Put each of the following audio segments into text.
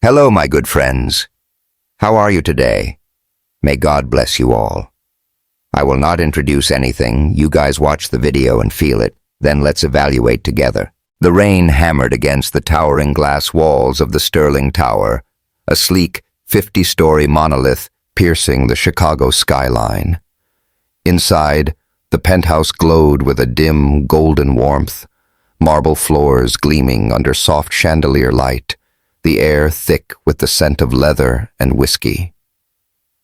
Hello, my good friends. How are you today? May God bless you all. I will not introduce anything. You guys watch the video and feel it. Then let's evaluate together. The rain hammered against the towering glass walls of the Sterling Tower, a sleek 50-story monolith piercing the Chicago skyline. Inside, the penthouse glowed with a dim, golden warmth, marble floors gleaming under soft chandelier light, the air thick with the scent of leather and whiskey.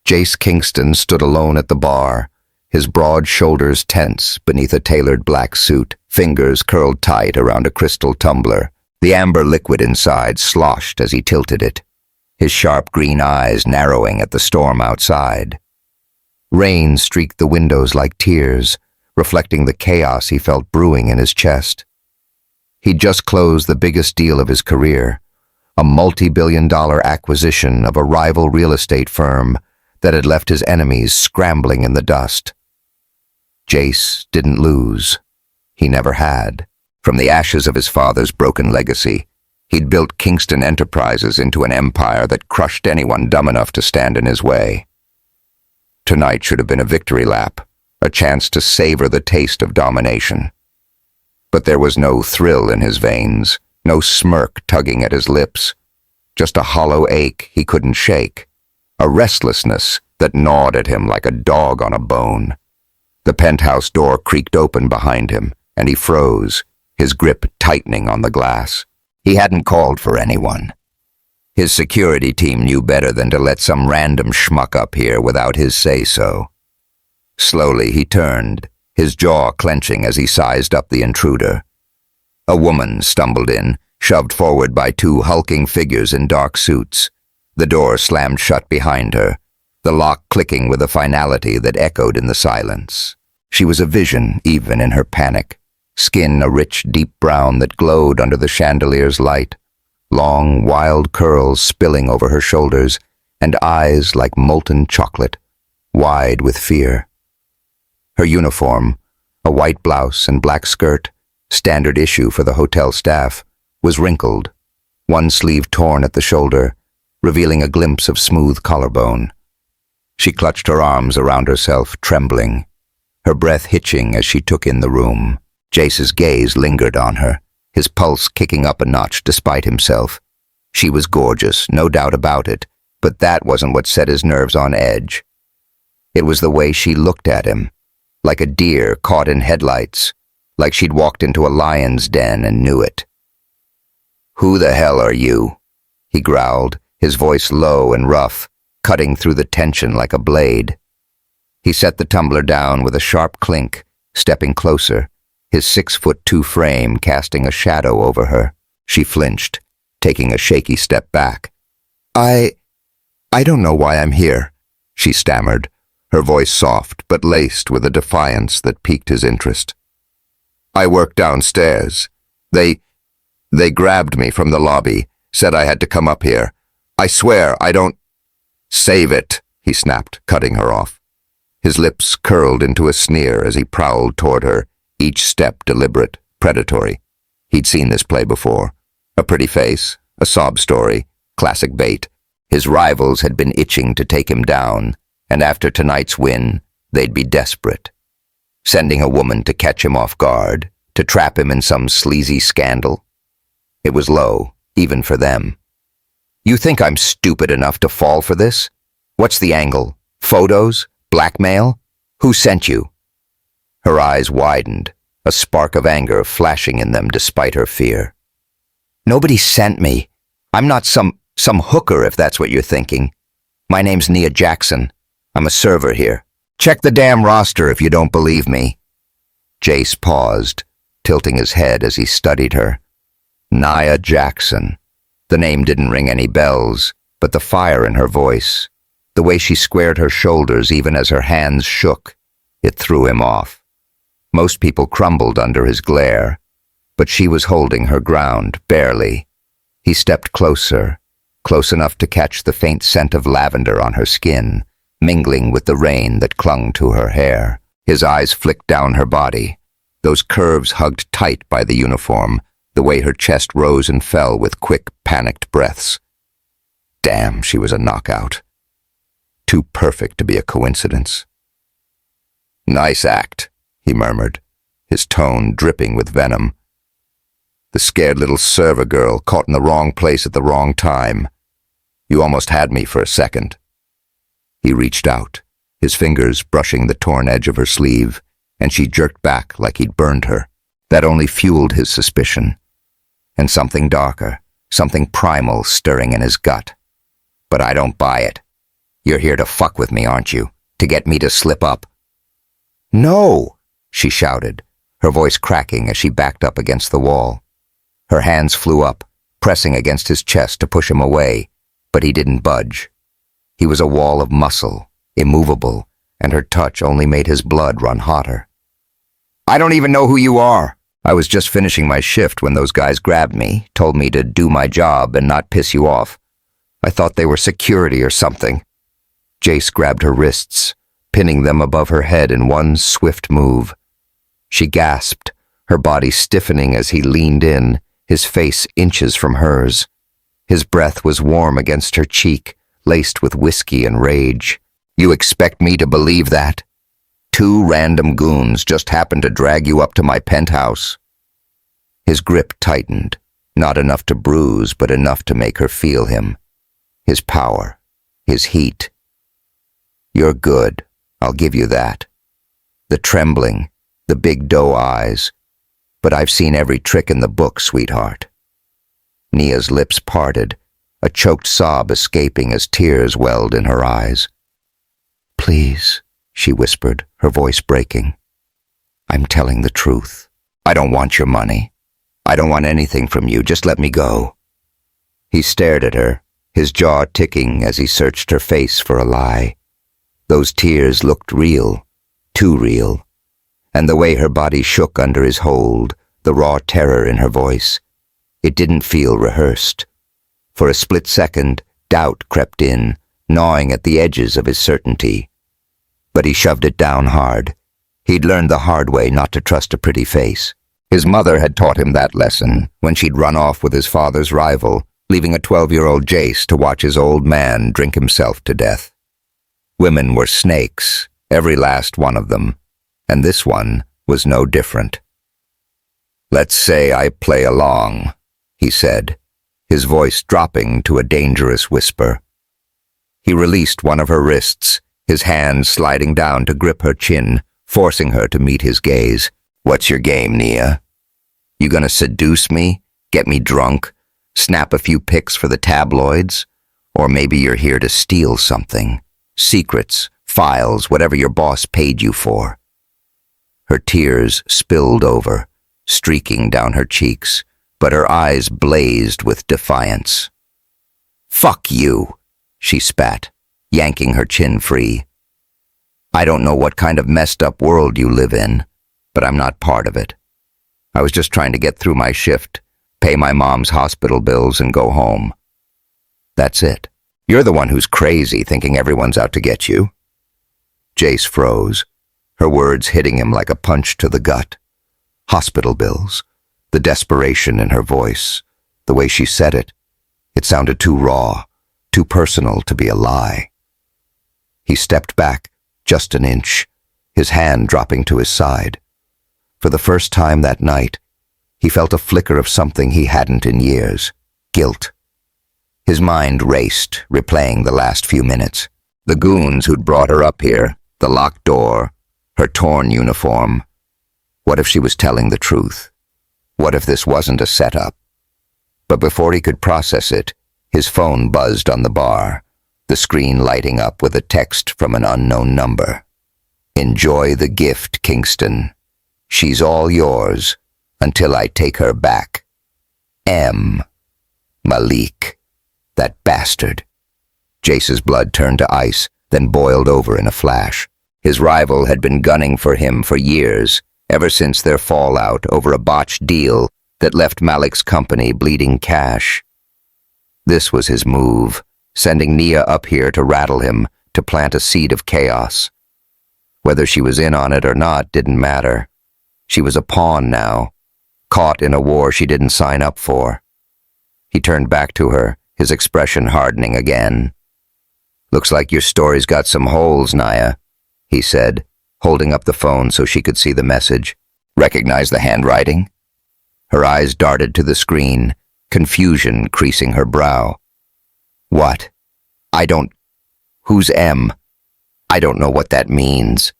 Jace Kingston stood alone at the bar, his broad shoulders tense beneath a tailored black suit, fingers curled tight around a crystal tumbler. The amber liquid inside sloshed as he tilted it, his sharp green eyes narrowing at the storm outside. Rain streaked the windows like tears, reflecting the chaos he felt brewing in his chest. He'd just closed the biggest deal of his career, a multi-billion-dollar acquisition of a rival real estate firm that had left his enemies scrambling in the dust. Jace didn't lose. He never had. From the ashes of his father's broken legacy, he'd built Kingston Enterprises into an empire that crushed anyone dumb enough to stand in his way. Tonight should have been a victory lap, a chance to savor the taste of domination. But there was no thrill in his veins, no smirk tugging at his lips, just a hollow ache he couldn't shake, a restlessness that gnawed at him like a dog on a bone. The penthouse door creaked open behind him, and he froze, his grip tightening on the glass. He hadn't called for anyone. His security team knew better than to let some random schmuck up here without his say-so. Slowly he turned, his jaw clenching as he sized up the intruder. A woman stumbled in, shoved forward by two hulking figures in dark suits. The door slammed shut behind her, the lock clicking with a finality that echoed in the silence. She was a vision, even in her panic, skin a rich, deep brown that glowed under the chandelier's light, long, wild curls spilling over her shoulders, and eyes like molten chocolate, wide with fear. Her uniform, a white blouse and black skirt, standard issue for the hotel staff, was wrinkled, one sleeve torn at the shoulder, revealing a glimpse of smooth collarbone. She clutched her arms around herself, trembling, her breath hitching as she took in the room. Jace's gaze lingered on her, his pulse kicking up a notch despite himself. She was gorgeous, no doubt about it, but that wasn't what set his nerves on edge. It was the way she looked at him, like a deer caught in headlights, like she'd walked into a lion's den and knew it. "Who the hell are you?" he growled, his voice low and rough, cutting through the tension like a blade. He set the tumbler down with a sharp clink, stepping closer, his 6'2" frame casting a shadow over her. She flinched, taking a shaky step back. I don't know why I'm here," she stammered, her voice soft but laced with a defiance that piqued his interest. "I work downstairs. They grabbed me from the lobby, said I had to come up here. I swear I don't—" "Save it," he snapped, cutting her off. His lips curled into a sneer as he prowled toward her, each step deliberate, predatory. He'd seen this play before. A pretty face, a sob story, classic bait. His rivals had been itching to take him down, and after tonight's win, they'd be desperate. Sending a woman to catch him off guard, to trap him in some sleazy scandal. It was low, even for them. "You think I'm stupid enough to fall for this? What's the angle? Photos? Blackmail? Who sent you?" Her eyes widened, a spark of anger flashing in them despite her fear. "Nobody sent me. I'm not some hooker, if that's what you're thinking. My name's Nia Jackson. I'm a server here. Check the damn roster if you don't believe me." Jace paused, tilting his head as he studied her. Nia Jackson. The name didn't ring any bells, but the fire in her voice, the way she squared her shoulders even as her hands shook, it threw him off. Most people crumbled under his glare, but she was holding her ground, barely. He stepped closer, close enough to catch the faint scent of lavender on her skin, mingling with the rain that clung to her hair. His eyes flicked down her body, those curves hugged tight by the uniform, the way her chest rose and fell with quick, panicked breaths. Damn, she was a knockout. Too perfect to be a coincidence. "Nice act," he murmured, his tone dripping with venom. "The scared little server girl caught in the wrong place at the wrong time. You almost had me for a second." He reached out, his fingers brushing the torn edge of her sleeve, and she jerked back like he'd burned her. That only fueled his suspicion. And something darker, something primal stirring in his gut. "But I don't buy it. You're here to fuck with me, aren't you? To get me to slip up?" "No!" she shouted, her voice cracking as she backed up against the wall. Her hands flew up, pressing against his chest to push him away, but he didn't budge. He was a wall of muscle, immovable, and her touch only made his blood run hotter. "I don't even know who you are. I was just finishing my shift when those guys grabbed me, told me to do my job and not piss you off. I thought they were security or something." Jace grabbed her wrists, pinning them above her head in one swift move. She gasped, her body stiffening as he leaned in, his face inches from hers. His breath was warm against her cheek, laced with whiskey and rage. "You expect me to believe that? 2 random goons just happened to drag you up to my penthouse." His grip tightened, not enough to bruise, but enough to make her feel him. His power, his heat. "You're good, I'll give you that. The trembling, the big doe eyes. But I've seen every trick in the book, sweetheart." Nia's lips parted, a choked sob escaping as tears welled in her eyes. "Please," she whispered, her voice breaking. "I'm telling the truth. I don't want your money. I don't want anything from you. Just let me go." He stared at her, his jaw ticking as he searched her face for a lie. Those tears looked real, too real. And the way her body shook under his hold, the raw terror in her voice, it didn't feel rehearsed. For a split second, doubt crept in, gnawing at the edges of his certainty. But he shoved it down hard. He'd learned the hard way not to trust a pretty face. His mother had taught him that lesson when she'd run off with his father's rival, leaving a 12-year-old Jace to watch his old man drink himself to death. Women were snakes, every last one of them, and this one was no different. "Let's say I play along," he said, his voice dropping to a dangerous whisper. He released one of her wrists, his hand sliding down to grip her chin, forcing her to meet his gaze. "What's your game, Nia? You gonna seduce me, get me drunk, snap a few pics for the tabloids? Or maybe you're here to steal something? Secrets, files, whatever your boss paid you for." Her tears spilled over, streaking down her cheeks, but her eyes blazed with defiance. "Fuck you," she spat, yanking her chin free. "I don't know what kind of messed up world you live in, but I'm not part of it. I was just trying to get through my shift, pay my mom's hospital bills, and go home. That's it. You're the one who's crazy, thinking everyone's out to get you." Jace froze, her words hitting him like a punch to the gut. Hospital bills, the desperation in her voice, the way she said it. It sounded too raw, too personal to be a lie. He stepped back, just an inch, his hand dropping to his side. For the first time that night, he felt a flicker of something he hadn't in years: guilt. His mind raced, replaying the last few minutes. The goons who'd brought her up here, the locked door, her torn uniform. What if she was telling the truth? What if this wasn't a setup? But before he could process it, his phone buzzed on the bar, the screen lighting up with a text from an unknown number. "Enjoy the gift, Kingston. She's all yours until I take her back. M. Malik." That bastard. Jace's blood turned to ice, then boiled over in a flash. His rival had been gunning for him for years, ever since their fallout over a botched deal that left Malik's company bleeding cash. This was his move, sending Nia up here to rattle him, to plant a seed of chaos. Whether she was in on it or not didn't matter. She was a pawn now, caught in a war she didn't sign up for. He turned back to her, his expression hardening again. "Looks like your story's got some holes, Nia," he said, holding up the phone so she could see the message. "Recognize the handwriting?" Her eyes darted to the screen, confusion creasing her brow. "What? I don't... Who's M? I don't know what that means."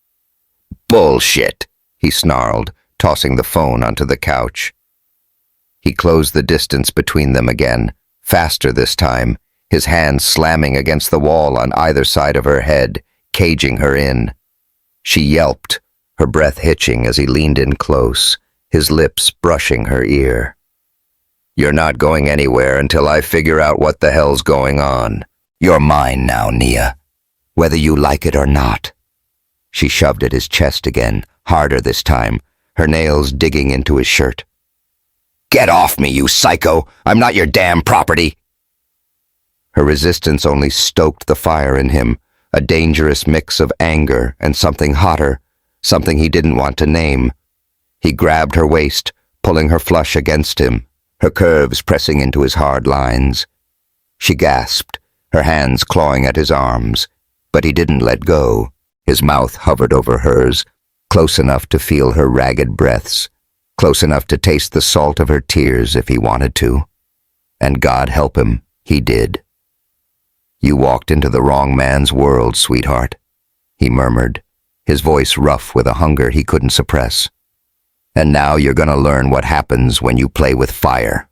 "Bullshit," he snarled, tossing the phone onto the couch. He closed the distance between them again, faster this time, his hands slamming against the wall on either side of her head, caging her in. She yelped, her breath hitching as he leaned in close, his lips brushing her ear. "You're not going anywhere until I figure out what the hell's going on. You're mine now, Nia, whether you like it or not." She shoved at his chest again, harder this time, her nails digging into his shirt. "Get off me, you psycho! I'm not your damn property!" Her resistance only stoked the fire in him, a dangerous mix of anger and something hotter, something he didn't want to name. He grabbed her waist, pulling her flush against him, her curves pressing into his hard lines. She gasped, her hands clawing at his arms, but he didn't let go. His mouth hovered over hers, close enough to feel her ragged breaths, close enough to taste the salt of her tears if he wanted to. And God help him, he did. "You walked into the wrong man's world, sweetheart," he murmured, his voice rough with a hunger he couldn't suppress. "And now you're gonna learn what happens when you play with fire."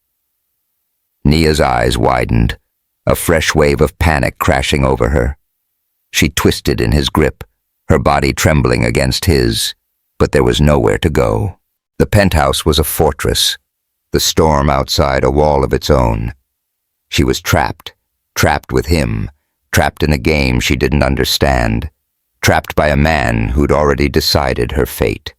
Nia's eyes widened, a fresh wave of panic crashing over her. She twisted in his grip, her body trembling against his, but there was nowhere to go. The penthouse was a fortress, the storm outside a wall of its own. She was trapped with him, trapped in a game she didn't understand, trapped by a man who'd already decided her fate.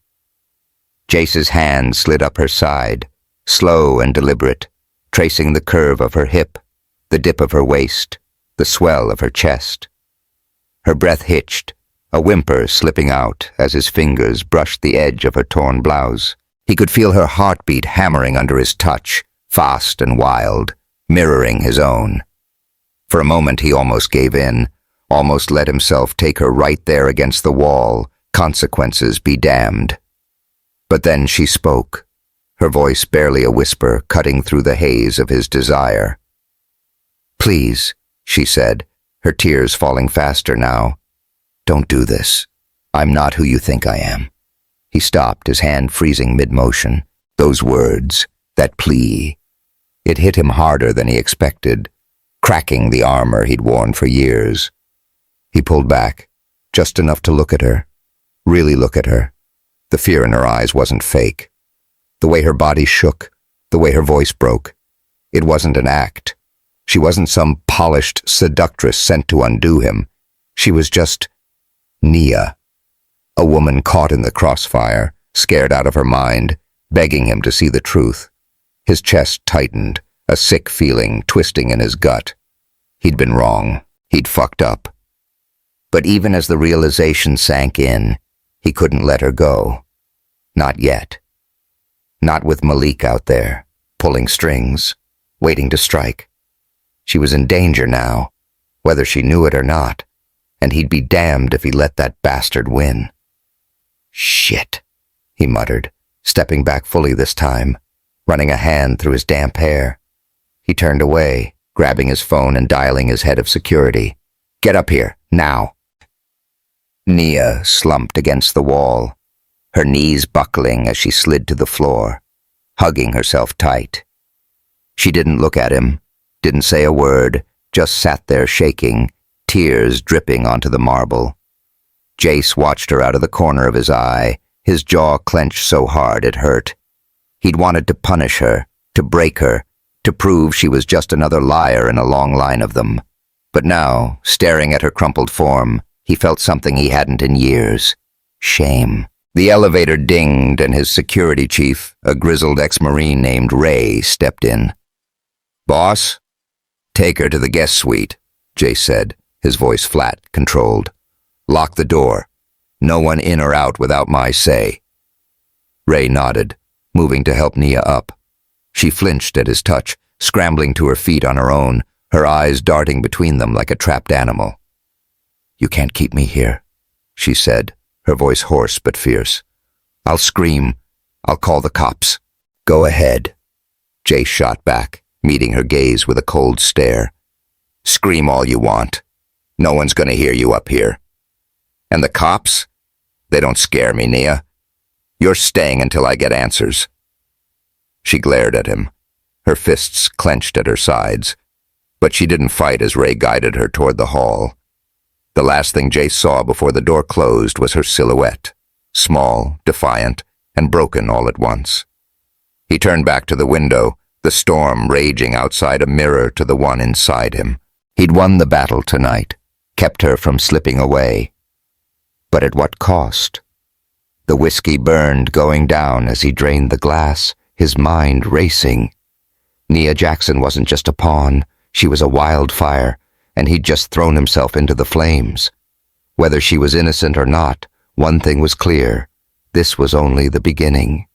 Jace's hand slid up her side, slow and deliberate, tracing the curve of her hip, the dip of her waist, the swell of her chest. Her breath hitched, a whimper slipping out as his fingers brushed the edge of her torn blouse. He could feel her heartbeat hammering under his touch, fast and wild, mirroring his own. For a moment he almost gave in, almost let himself take her right there against the wall, consequences be damned. But then she spoke, her voice barely a whisper cutting through the haze of his desire. "Please," she said, her tears falling faster now. "Don't do this. I'm not who you think I am." He stopped, his hand freezing mid-motion. Those words, that plea, it hit him harder than he expected, cracking the armor he'd worn for years. He pulled back, just enough to look at her, really look at her. The fear in her eyes wasn't fake. The way her body shook, the way her voice broke, it wasn't an act. She wasn't some polished seductress sent to undo him. She was just Nia, a woman caught in the crossfire, scared out of her mind, begging him to see the truth. His chest tightened, a sick feeling twisting in his gut. He'd been wrong. He'd fucked up. But even as the realization sank in, he couldn't let her go. Not yet. Not with Malik out there, pulling strings, waiting to strike. She was in danger now, whether she knew it or not, and he'd be damned if he let that bastard win. "Shit," he muttered, stepping back fully this time, running a hand through his damp hair. He turned away, grabbing his phone and dialing his head of security. "Get up here, now." Nia slumped against the wall, her knees buckling as she slid to the floor, hugging herself tight. She didn't look at him, didn't say a word, just sat there shaking, tears dripping onto the marble. Jace watched her out of the corner of his eye, his jaw clenched so hard it hurt. He'd wanted to punish her, to break her, to prove she was just another liar in a long line of them. But now, staring at her crumpled form, he felt something he hadn't in years. Shame. The elevator dinged and his security chief, a grizzled ex-Marine named Ray, stepped in. "Boss? Take her to the guest suite," Jace said, his voice flat, controlled. "Lock the door. No one in or out without my say." Ray nodded, moving to help Nia up. She flinched at his touch, scrambling to her feet on her own, her eyes darting between them like a trapped animal. "You can't keep me here," she said, her voice hoarse but fierce. "I'll scream. I'll call the cops." "Go ahead," Jace shot back, meeting her gaze with a cold stare. "Scream all you want. No one's gonna hear you up here. And the cops? They don't scare me, Nia. You're staying until I get answers." She glared at him, her fists clenched at her sides, but she didn't fight as Ray guided her toward the hall. The last thing Jace saw before the door closed was her silhouette, small, defiant, and broken all at once. He turned back to the window, the storm raging outside a mirror to the one inside him. He'd won the battle tonight, kept her from slipping away. But at what cost? The whiskey burned going down as he drained the glass, his mind racing. Nia Jackson wasn't just a pawn, she was a wildfire, and he'd just thrown himself into the flames. Whether she was innocent or not, one thing was clear. This was only the beginning.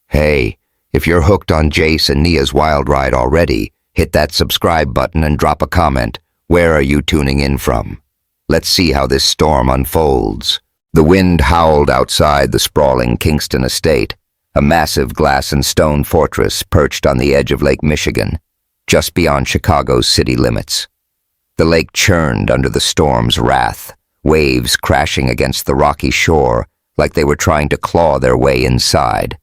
Hey, if you're hooked on Jace and Nia's wild ride already, hit that subscribe button and drop a comment. Where are you tuning in from? Let's see how this storm unfolds. The wind howled outside the sprawling Kingston estate, a massive glass and stone fortress perched on the edge of Lake Michigan, just beyond Chicago's city limits. The lake churned under the storm's wrath, waves crashing against the rocky shore like they were trying to claw their way inside.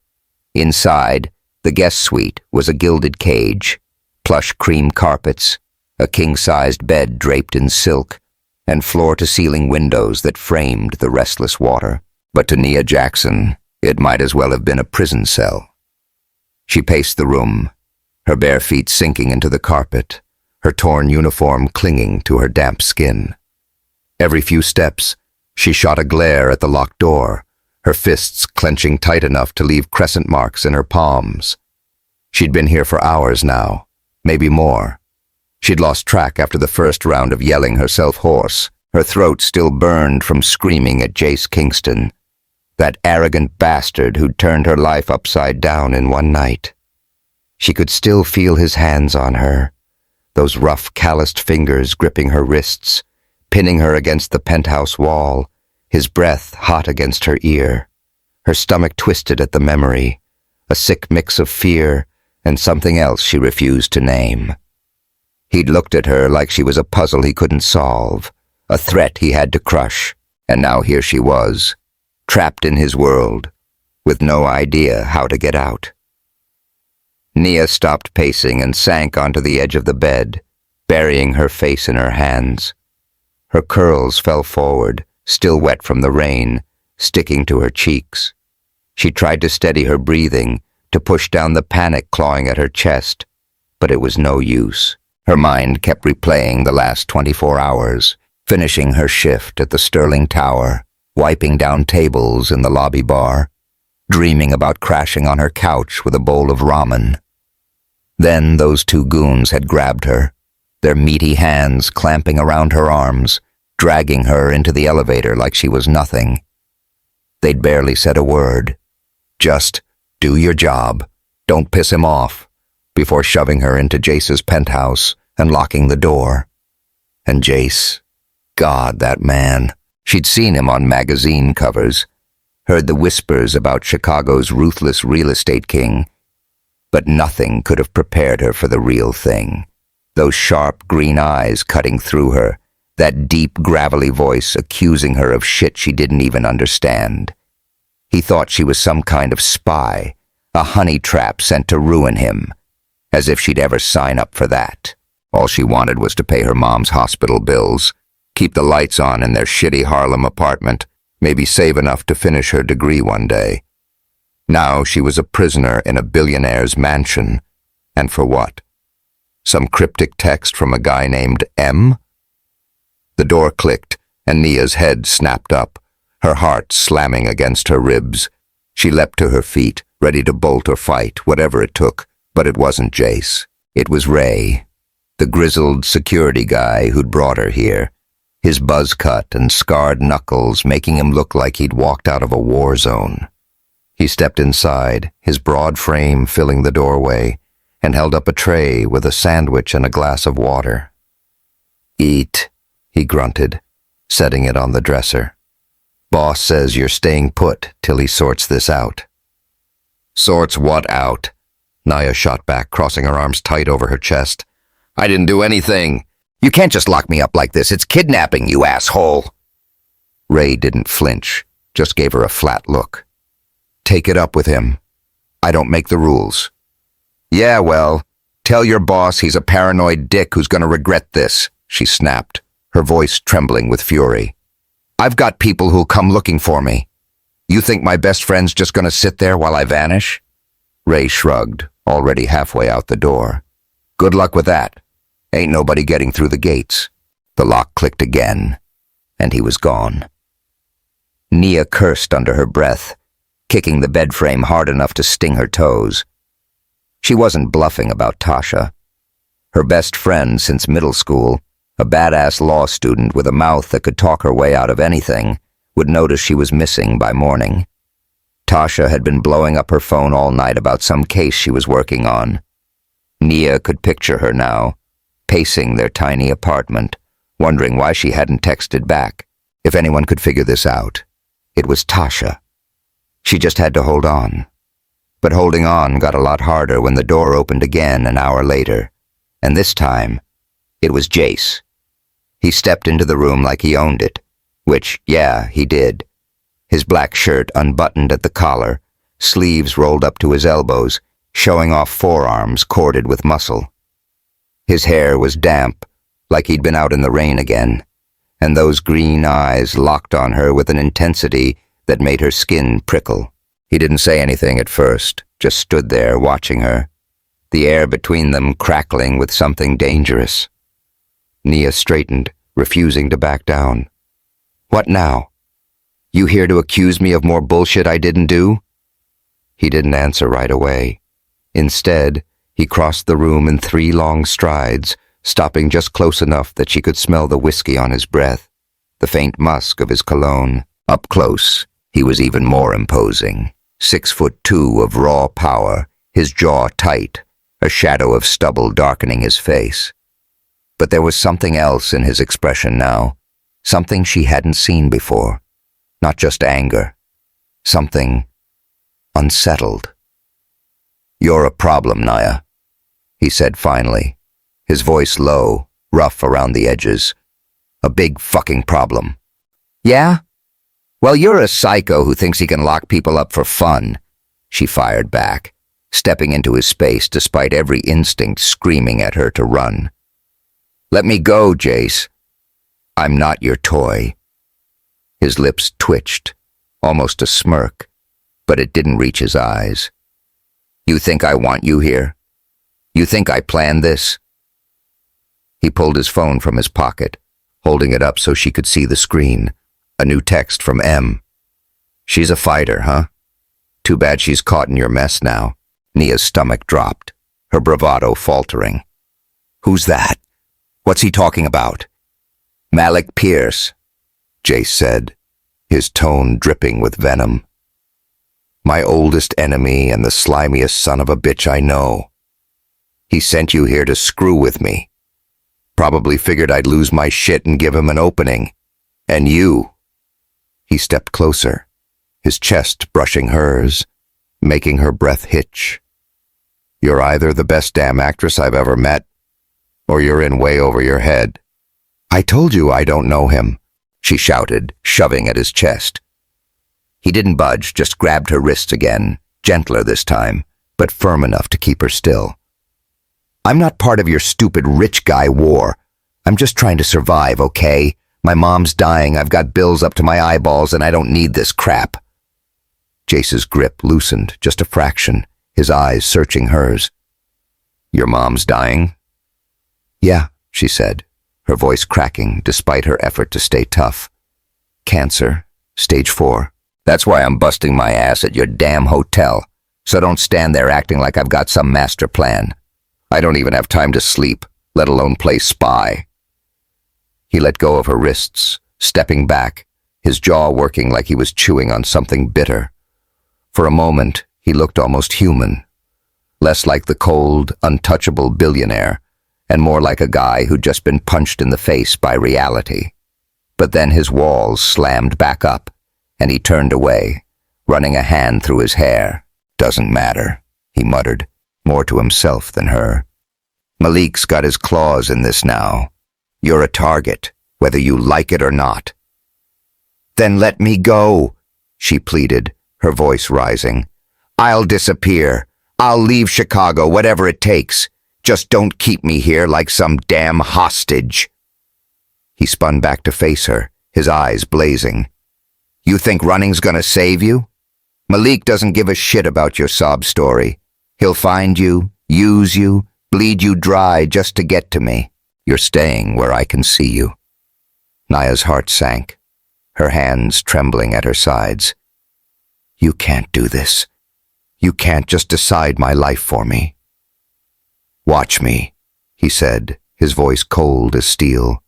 Inside, the guest suite was a gilded cage, plush cream carpets, a king-sized bed draped in silk, and floor-to-ceiling windows that framed the restless water. But to Nia Jackson, it might as well have been a prison cell. She paced the room, her bare feet sinking into the carpet, her torn uniform clinging to her damp skin. Every few steps, she shot a glare at the locked door, her fists clenching tight enough to leave crescent marks in her palms. She'd been here for hours now, maybe more. She'd lost track after the first round of yelling herself hoarse. Her throat still burned from screaming at Jace Kingston, that arrogant bastard who'd turned her life upside down in one night. She could still feel his hands on her, those rough, calloused fingers gripping her wrists, pinning her against the penthouse wall, his breath hot against her ear. Her stomach twisted at the memory, a sick mix of fear and something else she refused to name. He'd looked at her like she was a puzzle he couldn't solve, a threat he had to crush, and now here she was, trapped in his world, with no idea how to get out. Nia stopped pacing and sank onto the edge of the bed, burying her face in her hands. Her curls fell forward, still wet from the rain, sticking to her cheeks. She tried to steady her breathing, to push down the panic clawing at her chest, but it was no use. Her mind kept replaying the last 24 hours, finishing her shift at the Sterling Tower, wiping down tables in the lobby bar, dreaming about crashing on her couch with a bowl of ramen. Then those two goons had grabbed her, their meaty hands clamping around her arms, dragging her into the elevator like she was nothing. They'd barely said a word. Just, do your job, don't piss him off, before shoving her into Jace's penthouse and locking the door. And Jace, God, that man. She'd seen him on magazine covers, heard the whispers about Chicago's ruthless real estate king, but nothing could have prepared her for the real thing. Those sharp green eyes cutting through her, that deep, gravelly voice accusing her of shit she didn't even understand. He thought she was some kind of spy, a honey trap sent to ruin him, as if she'd ever sign up for that. All she wanted was to pay her mom's hospital bills, keep the lights on in their shitty Harlem apartment, maybe save enough to finish her degree one day. Now she was a prisoner in a billionaire's mansion. And for what? Some cryptic text from a guy named M? The door clicked, and Nia's head snapped up, her heart slamming against her ribs. She leapt to her feet, ready to bolt or fight, whatever it took, but it wasn't Jace. It was Ray, the grizzled security guy who'd brought her here, his buzz cut and scarred knuckles making him look like he'd walked out of a war zone. He stepped inside, his broad frame filling the doorway, and held up a tray with a sandwich and a glass of water. "Eat," he grunted, setting it on the dresser. "Boss says you're staying put till he sorts this out." "Sorts what out?" Nia shot back, crossing her arms tight over her chest. "I didn't do anything. You can't just lock me up like this. It's kidnapping, you asshole." Ray didn't flinch, just gave her a flat look. "Take it up with him. I don't make the rules." "Yeah, well, tell your boss he's a paranoid dick who's gonna regret this," she snapped, her voice trembling with fury. "I've got people who'll come looking for me. You think my best friend's just gonna sit there while I vanish?" Ray shrugged, already halfway out the door. "Good luck with that. Ain't nobody getting through the gates." The lock clicked again, and he was gone. Nia cursed under her breath, kicking the bed frame hard enough to sting her toes. She wasn't bluffing about Tasha. Her best friend since middle school, a badass law student with a mouth that could talk her way out of anything, would notice she was missing by morning. Tasha had been blowing up her phone all night about some case she was working on. Nia could picture her now, pacing their tiny apartment, wondering why she hadn't texted back. If anyone could figure this out, it was Tasha. She just had to hold on. But holding on got a lot harder when the door opened again an hour later, and this time, it was Jace. He stepped into the room like he owned it, which, yeah, he did. His black shirt unbuttoned at the collar, sleeves rolled up to his elbows, showing off forearms corded with muscle. His hair was damp, like he'd been out in the rain again, and those green eyes locked on her with an intensity that made her skin prickle. He didn't say anything at first, just stood there watching her, the air between them crackling with something dangerous. Nia straightened, refusing to back down. "What now? You here to accuse me of more bullshit I didn't do?" He didn't answer right away. Instead, he crossed the room in 3 long strides, stopping just close enough that she could smell the whiskey on his breath, the faint musk of his cologne. Up close, he was even more imposing. 6'2" of raw power, his jaw tight, a shadow of stubble darkening his face. But there was something else in his expression now, something she hadn't seen before. Not just anger, something unsettled. "You're a problem, Nia," he said finally, his voice low, rough around the edges. "A big fucking problem." "Yeah? Well, you're a psycho who thinks he can lock people up for fun," she fired back, stepping into his space despite every instinct screaming at her to run. "Let me go, Jace. I'm not your toy." His lips twitched, almost a smirk, but it didn't reach his eyes. "You think I want you here? You think I planned this?" He pulled his phone from his pocket, holding it up so she could see the screen. A new text from M. "She's a fighter, huh? Too bad she's caught in your mess now." Nia's stomach dropped, her bravado faltering. "Who's that? What's he talking about?" "Malik Pierce," Jace said, his tone dripping with venom. "My oldest enemy and the slimiest son of a bitch I know. He sent you here to screw with me. Probably figured I'd lose my shit and give him an opening. And you." He stepped closer, his chest brushing hers, making her breath hitch. "You're either the best damn actress I've ever met, or you're in way over your head." "I told you I don't know him," she shouted, shoving at his chest. He didn't budge, just grabbed her wrists again, gentler this time, but firm enough to keep her still. "I'm not part of your stupid rich guy war. I'm just trying to survive, okay? My mom's dying, I've got bills up to my eyeballs, and I don't need this crap." Jace's grip loosened, just a fraction, his eyes searching hers. "Your mom's dying?" "Yeah," she said, her voice cracking despite her effort to stay tough. "Cancer, stage 4. That's why I'm busting my ass at your damn hotel, so don't stand there acting like I've got some master plan. I don't even have time to sleep, let alone play spy." He let go of her wrists, stepping back, his jaw working like he was chewing on something bitter. For a moment, he looked almost human. less like the cold, untouchable billionaire, and more like a guy who'd just been punched in the face by reality. But then his walls slammed back up, and he turned away, running a hand through his hair. "Doesn't matter," he muttered, more to himself than her. "Malik's got his claws in this now. You're a target, whether you like it or not." "Then let me go," she pleaded, her voice rising. "I'll disappear. I'll leave Chicago, whatever it takes. Just don't keep me here like some damn hostage." He spun back to face her, his eyes blazing. "You think running's gonna save you? Malik doesn't give a shit about your sob story. He'll find you, use you, bleed you dry just to get to me. You're staying where I can see you." Nia's heart sank, her hands trembling at her sides. "You can't do this. You can't just decide my life for me." "Watch me," he said, his voice cold as steel.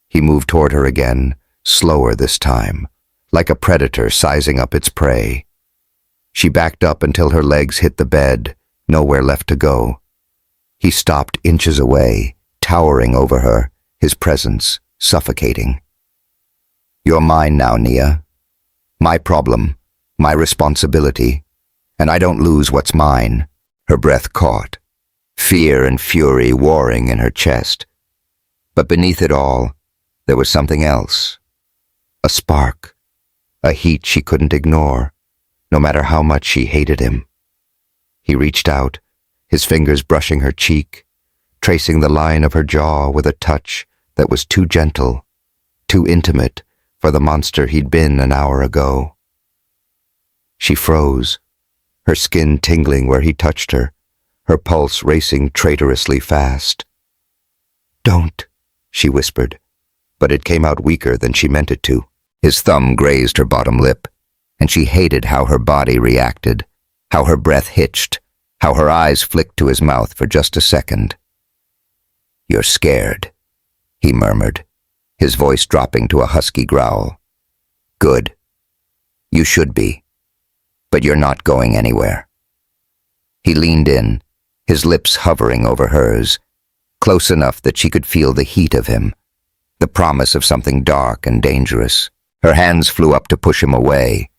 He moved toward her again, slower this time, like a predator sizing up its prey. She backed up until her legs hit the bed, nowhere left to go. He stopped inches away, towering over her, his presence suffocating. "You're mine now, Nia. My problem, my responsibility, and I don't lose what's mine." Her breath caught, fear and fury warring in her chest. But beneath it all, there was something else. A spark, a heat she couldn't ignore, no matter how much she hated him. He reached out, his fingers brushing her cheek, tracing the line of her jaw with a touch that was too gentle, too intimate for the monster he'd been an hour ago. She froze, her skin tingling where he touched her, her pulse racing traitorously fast. "Don't," she whispered, but it came out weaker than she meant it to. His thumb grazed her bottom lip, and she hated how her body reacted, how her breath hitched, how her eyes flicked to his mouth for just a second. "You're scared," he murmured, his voice dropping to a husky growl. "Good. You should be. But you're not going anywhere." He leaned in, his lips hovering over hers, close enough that she could feel the heat of him, the promise of something dark and dangerous. Her hands flew up to push him away,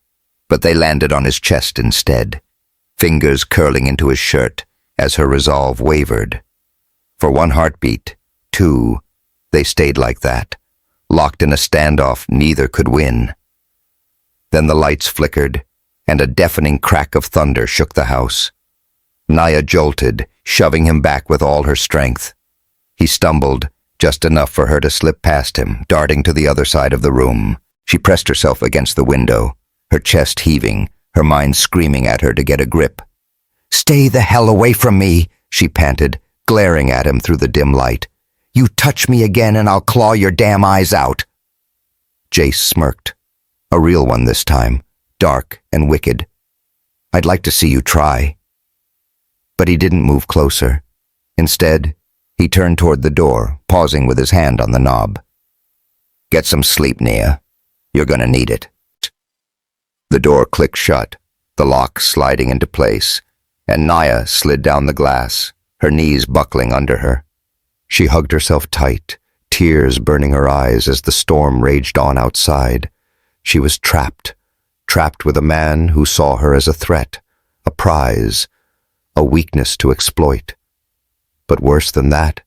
but they landed on his chest instead, fingers curling into his shirt as her resolve wavered. For one heartbeat, two, they stayed like that, locked in a standoff neither could win. Then the lights flickered, and a deafening crack of thunder shook the house. Nia jolted, shoving him back with all her strength. He stumbled, just enough for her to slip past him, darting to the other side of the room. She pressed herself against the window, her chest heaving, her mind screaming at her to get a grip. "Stay the hell away from me," she panted, glaring at him through the dim light. "You touch me again and I'll claw your damn eyes out." Jace smirked, a real one this time, dark and wicked. "I'd like to see you try." But he didn't move closer. Instead, he turned toward the door, pausing with his hand on the knob. "Get some sleep, Nia. You're gonna need it." The door clicked shut, the lock sliding into place, and Nia slid down the glass, her knees buckling under her. She hugged herself tight, tears burning her eyes as the storm raged on outside. She was trapped with a man who saw her as a threat, a prize, a weakness to exploit. But worse than that,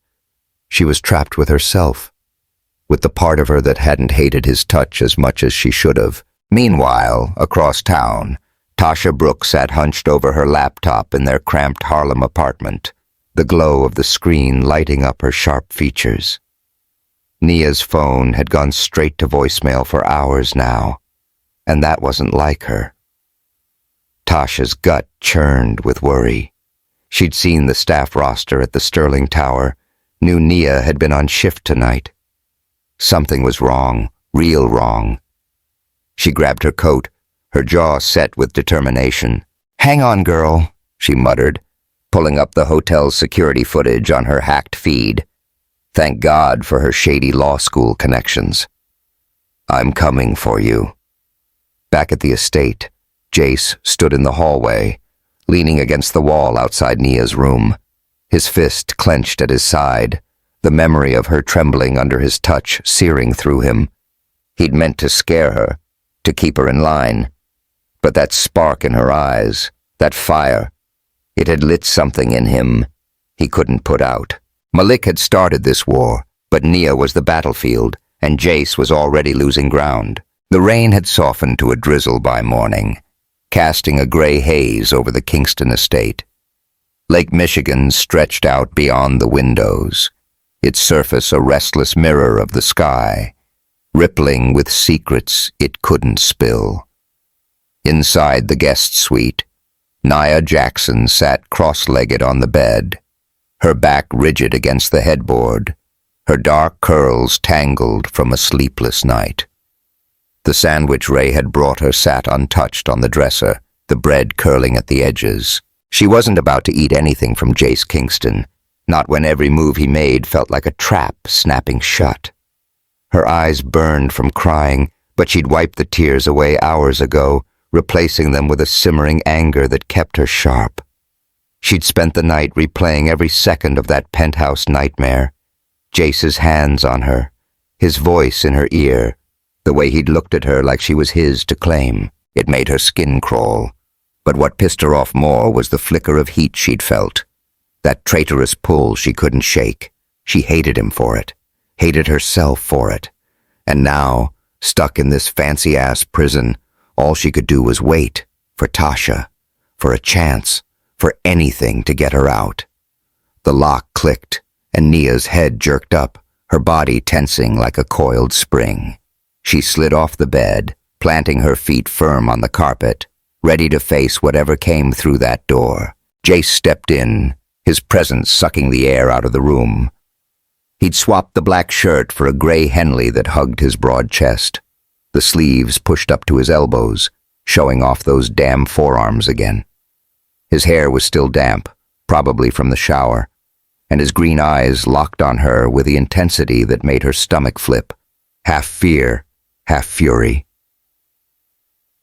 she was trapped with herself, with the part of her that hadn't hated his touch as much as she should have. Meanwhile, across town, Tasha Brooks sat hunched over her laptop in their cramped Harlem apartment, the glow of the screen lighting up her sharp features. Nia's phone had gone straight to voicemail for hours now, and that wasn't like her. Tasha's gut churned with worry. She'd seen the staff roster at the Sterling Tower, knew Nia had been on shift tonight. Something was wrong, real wrong. She grabbed her coat, her jaw set with determination. "Hang on, girl," she muttered, pulling up the hotel's security footage on her hacked feed. Thank God for her shady law school connections. "I'm coming for you." Back at the estate, Jace stood in the hallway, leaning against the wall outside Nia's room, his fist clenched at his side, the memory of her trembling under his touch searing through him. He'd meant to scare her, to keep her in line. But that spark in her eyes, that fire, it had lit something in him he couldn't put out. Malik had started this war, but Nia was the battlefield, and Jace was already losing ground. The rain had softened to a drizzle by morning, casting a gray haze over the Kingston estate. Lake Michigan stretched out beyond the windows, its surface a restless mirror of the sky, rippling with secrets it couldn't spill. Inside the guest suite, Nia Jackson sat cross-legged on the bed, her back rigid against the headboard, her dark curls tangled from a sleepless night. The sandwich Ray had brought her sat untouched on the dresser, the bread curling at the edges. She wasn't about to eat anything from Jace Kingston, not when every move he made felt like a trap snapping shut. Her eyes burned from crying, but she'd wiped the tears away hours ago, replacing them with a simmering anger that kept her sharp. She'd spent the night replaying every second of that penthouse nightmare. Jace's hands on her, his voice in her ear, the way he'd looked at her like she was his to claim. It made her skin crawl. But what pissed her off more was the flicker of heat she'd felt. That traitorous pull she couldn't shake. She hated him for it, hated herself for it. And now, stuck in this fancy-ass prison, all she could do was wait for Tasha, for a chance, for anything to get her out. The lock clicked, and Nia's head jerked up, her body tensing like a coiled spring. She slid off the bed, planting her feet firm on the carpet, ready to face whatever came through that door. Jace stepped in, his presence sucking the air out of the room. He'd swapped the black shirt for a gray Henley that hugged his broad chest, the sleeves pushed up to his elbows, showing off those damn forearms again. His hair was still damp, probably from the shower, and his green eyes locked on her with the intensity that made her stomach flip, half fear, half fury.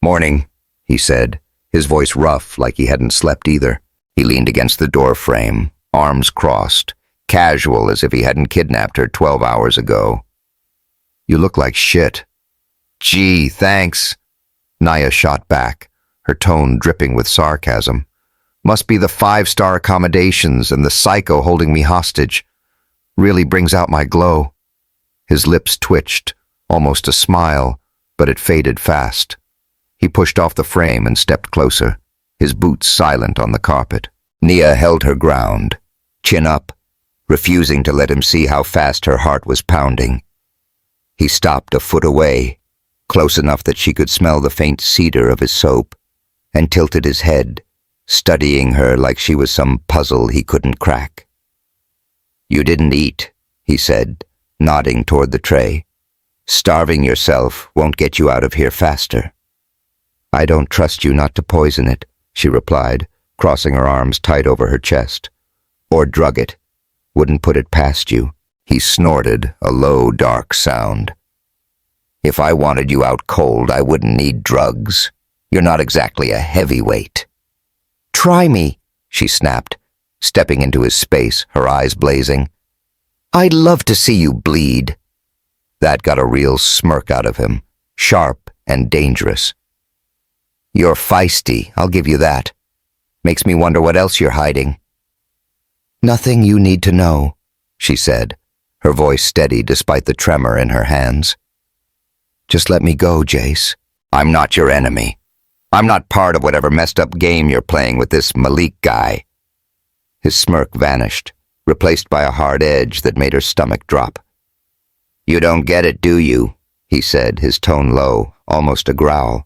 "Morning," he said, his voice rough like he hadn't slept either. He leaned against the door frame, arms crossed, casual as if he hadn't kidnapped her 12 hours ago. "You look like shit." "Gee, thanks," Nia shot back, her tone dripping with sarcasm. "Must be the 5-star accommodations and the psycho holding me hostage. Really brings out my glow." His lips twitched, almost a smile, but it faded fast. He pushed off the frame and stepped closer, his boots silent on the carpet. Nia held her ground, chin up, refusing to let him see how fast her heart was pounding. He stopped a foot away, close enough that she could smell the faint cedar of his soap, and tilted his head, studying her like she was some puzzle he couldn't crack. "You didn't eat," he said, nodding toward the tray. "Starving yourself won't get you out of here faster." "I don't trust you not to poison it," she replied, crossing her arms tight over her chest. "Or drug it. Wouldn't put it past you." He snorted, a low, dark sound. "If I wanted you out cold, I wouldn't need drugs. You're not exactly a heavyweight." "Try me," she snapped, stepping into his space, her eyes blazing. "I'd love to see you bleed." That got a real smirk out of him, sharp and dangerous. "You're feisty, I'll give you that. Makes me wonder what else you're hiding." "Nothing you need to know," she said, her voice steady despite the tremor in her hands. "Just let me go, Jace. I'm not your enemy. I'm not part of whatever messed up game you're playing with this Malik guy." His smirk vanished, replaced by a hard edge that made her stomach drop. "You don't get it, do you?" he said, his tone low, almost a growl.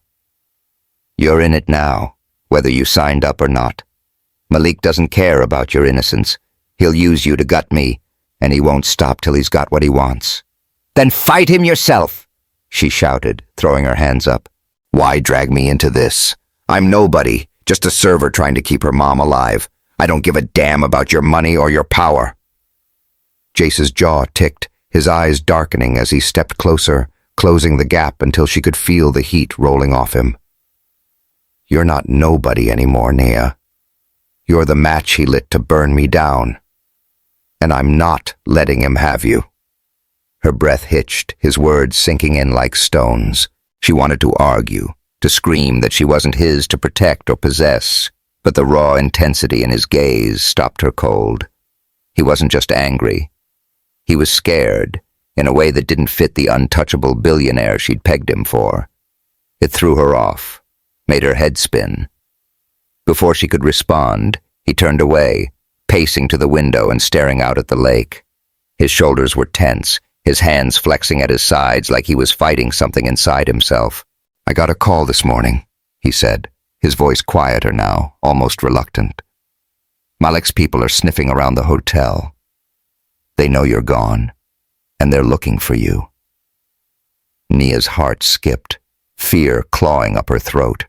"You're in it now, whether you signed up or not. Malik doesn't care about your innocence. He'll use you to gut me, and he won't stop till he's got what he wants." "Then fight him yourself," she shouted, throwing her hands up. "Why drag me into this? I'm nobody, just a server trying to keep her mom alive. I don't give a damn about your money or your power." Jace's jaw ticked, his eyes darkening as he stepped closer, closing the gap until she could feel the heat rolling off him. "You're not nobody anymore, Nia. You're the match he lit to burn me down. And I'm not letting him have you." Her breath hitched, his words sinking in like stones. She wanted to argue, to scream that she wasn't his to protect or possess, but the raw intensity in his gaze stopped her cold. He wasn't just angry. He was scared, in a way that didn't fit the untouchable billionaire she'd pegged him for. It threw her off, made her head spin. Before she could respond, he turned away, pacing to the window and staring out at the lake. His shoulders were tense, his hands flexing at his sides like he was fighting something inside himself. "I got a call this morning," he said, his voice quieter now, almost reluctant. "Malik's people are sniffing around the hotel. They know you're gone, and they're looking for you." Nia's heart skipped, fear clawing up her throat.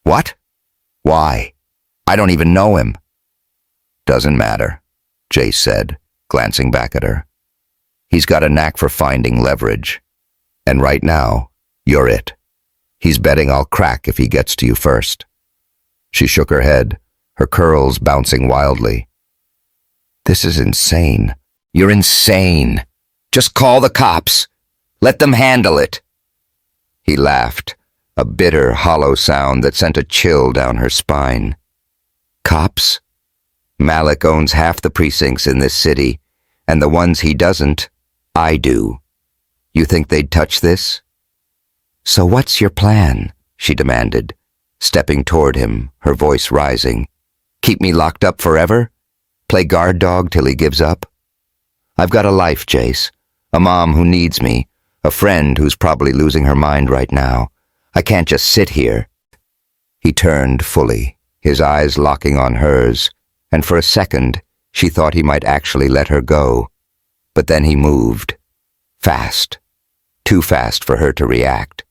"What? Why? I don't even know him." "Doesn't matter," Jace said, glancing back at her. "He's got a knack for finding leverage. And right now, you're it. He's betting I'll crack if he gets to you first." She shook her head, her curls bouncing wildly. "This is insane. You're insane. Just call the cops. Let them handle it." He laughed, a bitter, hollow sound that sent a chill down her spine. "Cops? Malik owns half the precincts in this city, and the ones he doesn't, I do. You think they'd touch this?" "So what's your plan?" she demanded, stepping toward him, her voice rising. "Keep me locked up forever? Play guard dog till he gives up? I've got a life, Jace. A mom who needs me, a friend who's probably losing her mind right now. I can't just sit here." He turned fully, his eyes locking on hers, and for a second she thought he might actually let her go. But then he moved. Fast. Too fast for her to react,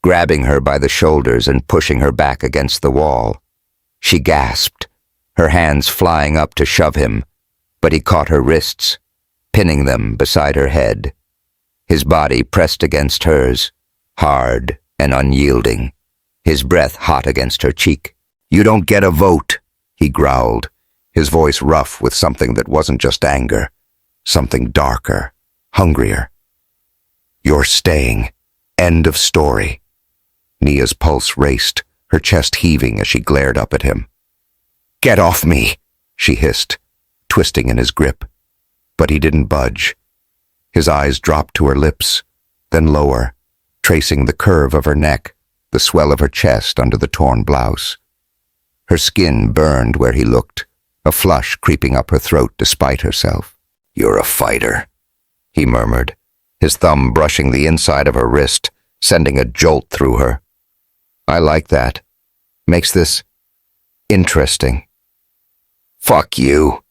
grabbing her by the shoulders and pushing her back against the wall. She gasped, her hands flying up to shove him, but he caught her wrists, pinning them beside her head. His body pressed against hers, hard and unyielding, his breath hot against her cheek. "You don't get a vote," he growled, his voice rough with something that wasn't just anger, something darker, hungrier. "You're staying. End of story." Nia's pulse raced, her chest heaving as she glared up at him. "Get off me," she hissed, twisting in his grip. But he didn't budge. His eyes dropped to her lips, then lower, tracing the curve of her neck, the swell of her chest under the torn blouse. Her skin burned where he looked, a flush creeping up her throat despite herself. "You're a fighter," he murmured, his thumb brushing the inside of her wrist, sending a jolt through her. "I like that. Makes this interesting." "Fuck you,"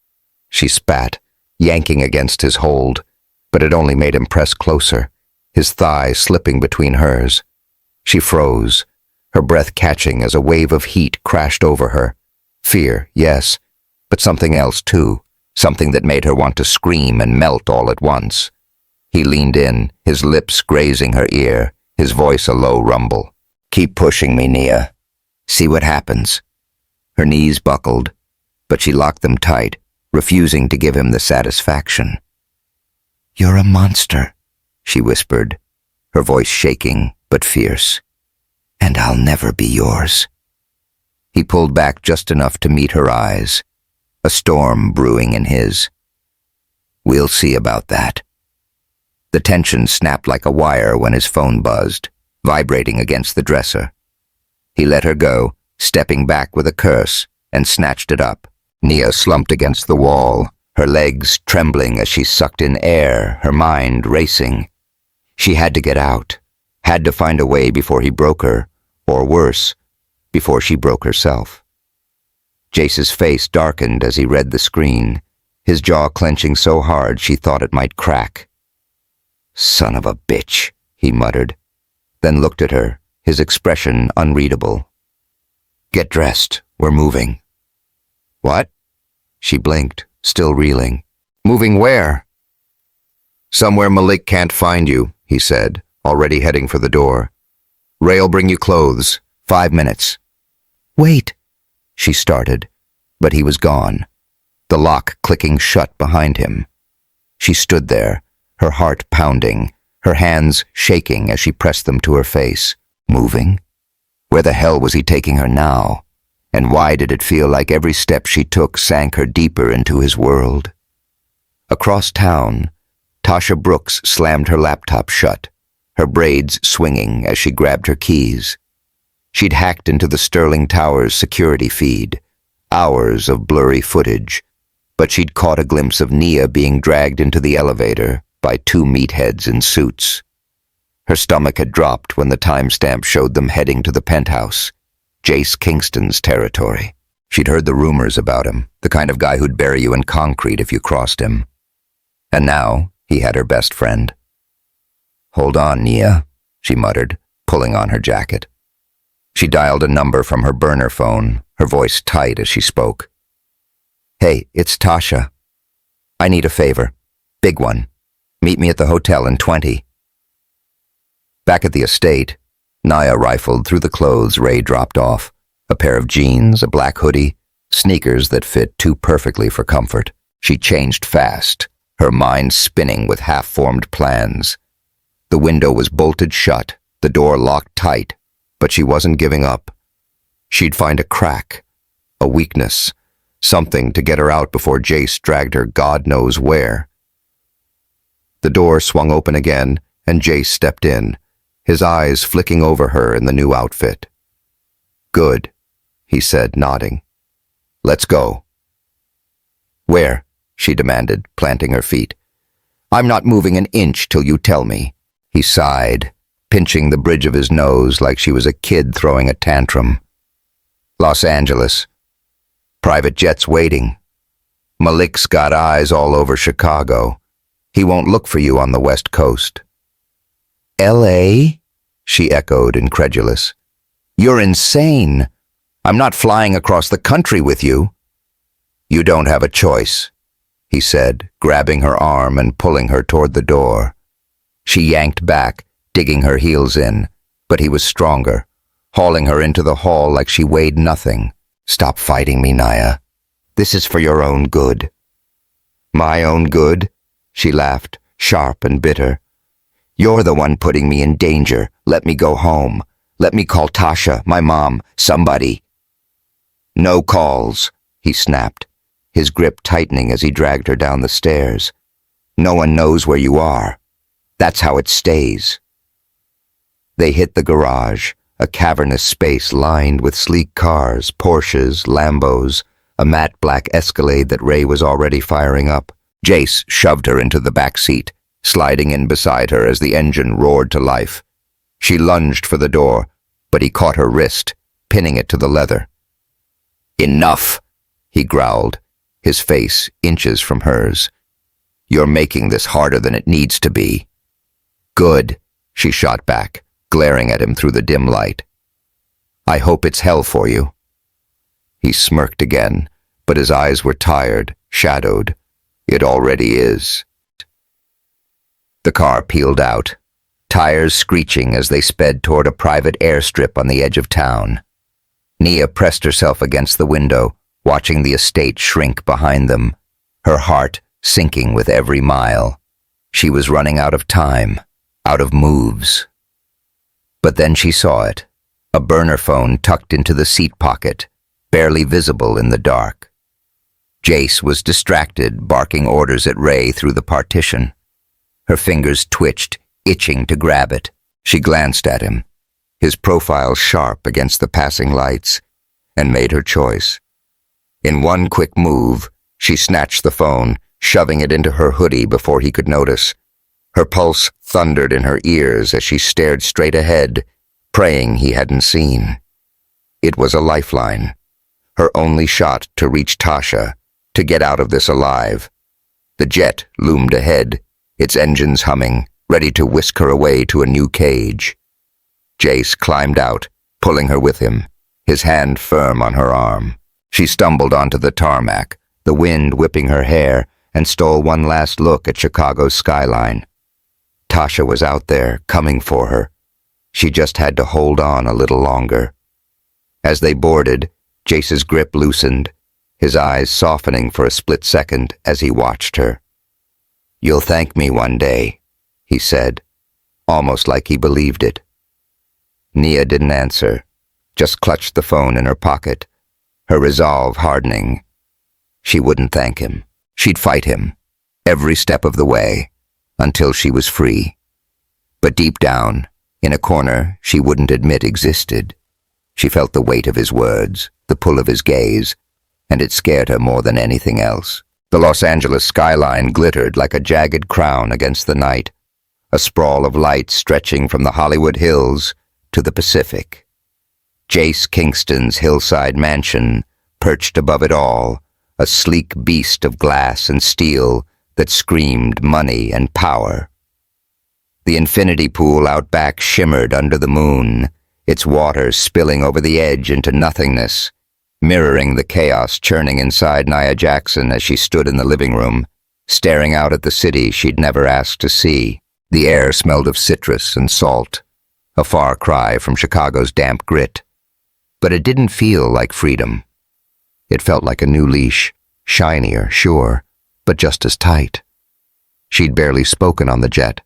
she spat, yanking against his hold, but it only made him press closer, his thigh slipping between hers. She froze, her breath catching as a wave of heat crashed over her. Fear, yes, but something else too, something that made her want to scream and melt all at once. He leaned in, his lips grazing her ear, his voice a low rumble. "Keep pushing me, Nia. See what happens." Her knees buckled, but she locked them tight, refusing to give him the satisfaction. "You're a monster," she whispered, her voice shaking but fierce. "And I'll never be yours." He pulled back just enough to meet her eyes, a storm brewing in his. "We'll see about that." The tension snapped like a wire when his phone buzzed, vibrating against the dresser. He let her go, stepping back with a curse, and snatched it up. Nia slumped against the wall, her legs trembling as she sucked in air, her mind racing. She had to get out, had to find a way before he broke her, or worse, before she broke herself. Jace's face darkened as he read the screen, his jaw clenching so hard she thought it might crack. "Son of a bitch," he muttered, then looked at her, his expression unreadable. "Get dressed, we're moving." "What?" She blinked, still reeling. "Moving where?" "Somewhere Malik can't find you," he said, already heading for the door. "Ray'll bring you clothes. 5 minutes." "Wait," she started, But he was gone, the lock clicking shut behind him. She stood there, her heart pounding, her hands shaking as she pressed them to her face. Moving? Where the hell was he taking her now? And why did it feel like every step she took sank her deeper into his world? Across town, Tasha Brooks slammed her laptop shut, her braids swinging as she grabbed her keys. She'd hacked into the Sterling Towers security feed, hours of blurry footage, but she'd caught a glimpse of Nia being dragged into the elevator by two meatheads in suits. Her stomach had dropped when the timestamp showed them heading to the penthouse, Jace Kingston's territory. She'd heard the rumors about him, the kind of guy who'd bury you in concrete if you crossed him. And now he had her best friend. "Hold on, Nia," she muttered, pulling on her jacket. She dialed a number from her burner phone, her voice tight as she spoke. "Hey, it's Tasha. I need a favor. Big one. Meet me at the hotel in 20. Back at the estate, Nia rifled through the clothes Ray dropped off, a pair of jeans, a black hoodie, sneakers that fit too perfectly for comfort. She changed fast, her mind spinning with half-formed plans. The window was bolted shut, the door locked tight, but she wasn't giving up. She'd find a crack, a weakness, something to get her out before Jace dragged her God knows where. The door swung open again, and Jace stepped in, his eyes flicking over her in the new outfit. "Good," he said, nodding. "Let's go." "Where?" she demanded, planting her feet. "I'm not moving an inch till you tell me." He sighed, pinching the bridge of his nose like she was a kid throwing a tantrum. "Los Angeles. Private jets waiting. Malik's got eyes all over Chicago. He won't look for you on the West Coast." "L.A.?" she echoed, incredulous. "You're insane. I'm not flying across the country with you." "You don't have a choice," he said, grabbing her arm and pulling her toward the door. She yanked back, digging her heels in, but he was stronger, hauling her into the hall like she weighed nothing. "Stop fighting me, Nia. This is for your own good." "My own good?" she laughed, sharp and bitter. "You're the one putting me in danger. Let me go home. Let me call Tasha, my mom, somebody." "No calls," he snapped, his grip tightening as he dragged her down the stairs. "No one knows where you are. That's how it stays." They hit the garage, a cavernous space lined with sleek cars, Porsches, Lambos, a matte black Escalade that Ray was already firing up. Jace shoved her into the back seat, sliding in beside her as the engine roared to life. She lunged for the door, but he caught her wrist, pinning it to the leather. "Enough," he growled, his face inches from hers. "You're making this harder than it needs to be." "Good," she shot back, glaring at him through the dim light. "I hope it's hell for you." He smirked again, but his eyes were tired, shadowed. "It already is." The car peeled out, tires screeching as they sped toward a private airstrip on the edge of town. Nia pressed herself against the window, watching the estate shrink behind them, her heart sinking with every mile. She was running out of time, out of moves. But then she saw it, a burner phone tucked into the seat pocket, barely visible in the dark. Jace was distracted, barking orders at Ray through the partition. Her fingers twitched, itching to grab it. She glanced at him, his profile sharp against the passing lights, and made her choice. In one quick move, she snatched the phone, shoving it into her hoodie before he could notice. Her pulse thundered in her ears as she stared straight ahead, praying he hadn't seen. It was a lifeline, her only shot to reach Tasha, to get out of this alive. The jet loomed ahead, its engines humming, ready to whisk her away to a new cage. Jace climbed out, pulling her with him, his hand firm on her arm. She stumbled onto the tarmac, the wind whipping her hair, and stole one last look at Chicago's skyline. Tasha was out there, coming for her. She just had to hold on a little longer. As they boarded, Jace's grip loosened, his eyes softening for a split second as he watched her. "You'll thank me one day," he said, almost like he believed it. Nia didn't answer, just clutched the phone in her pocket, her resolve hardening. She wouldn't thank him. She'd fight him, every step of the way, until she was free. But deep down, in a corner she wouldn't admit existed, she felt the weight of his words, the pull of his gaze, and it scared her more than anything else. The Los Angeles skyline glittered like a jagged crown against the night, a sprawl of light stretching from the Hollywood Hills to the Pacific. Jace Kingston's hillside mansion perched above it all, a sleek beast of glass and steel that screamed money and power. The infinity pool out back shimmered under the moon, its water spilling over the edge into nothingness, mirroring the chaos churning inside Nia Jackson as she stood in the living room, staring out at the city she'd never asked to see. The air smelled of citrus and salt, a far cry from Chicago's damp grit. But it didn't feel like freedom. It felt like a new leash, shinier, sure, but just as tight. She'd barely spoken on the jet,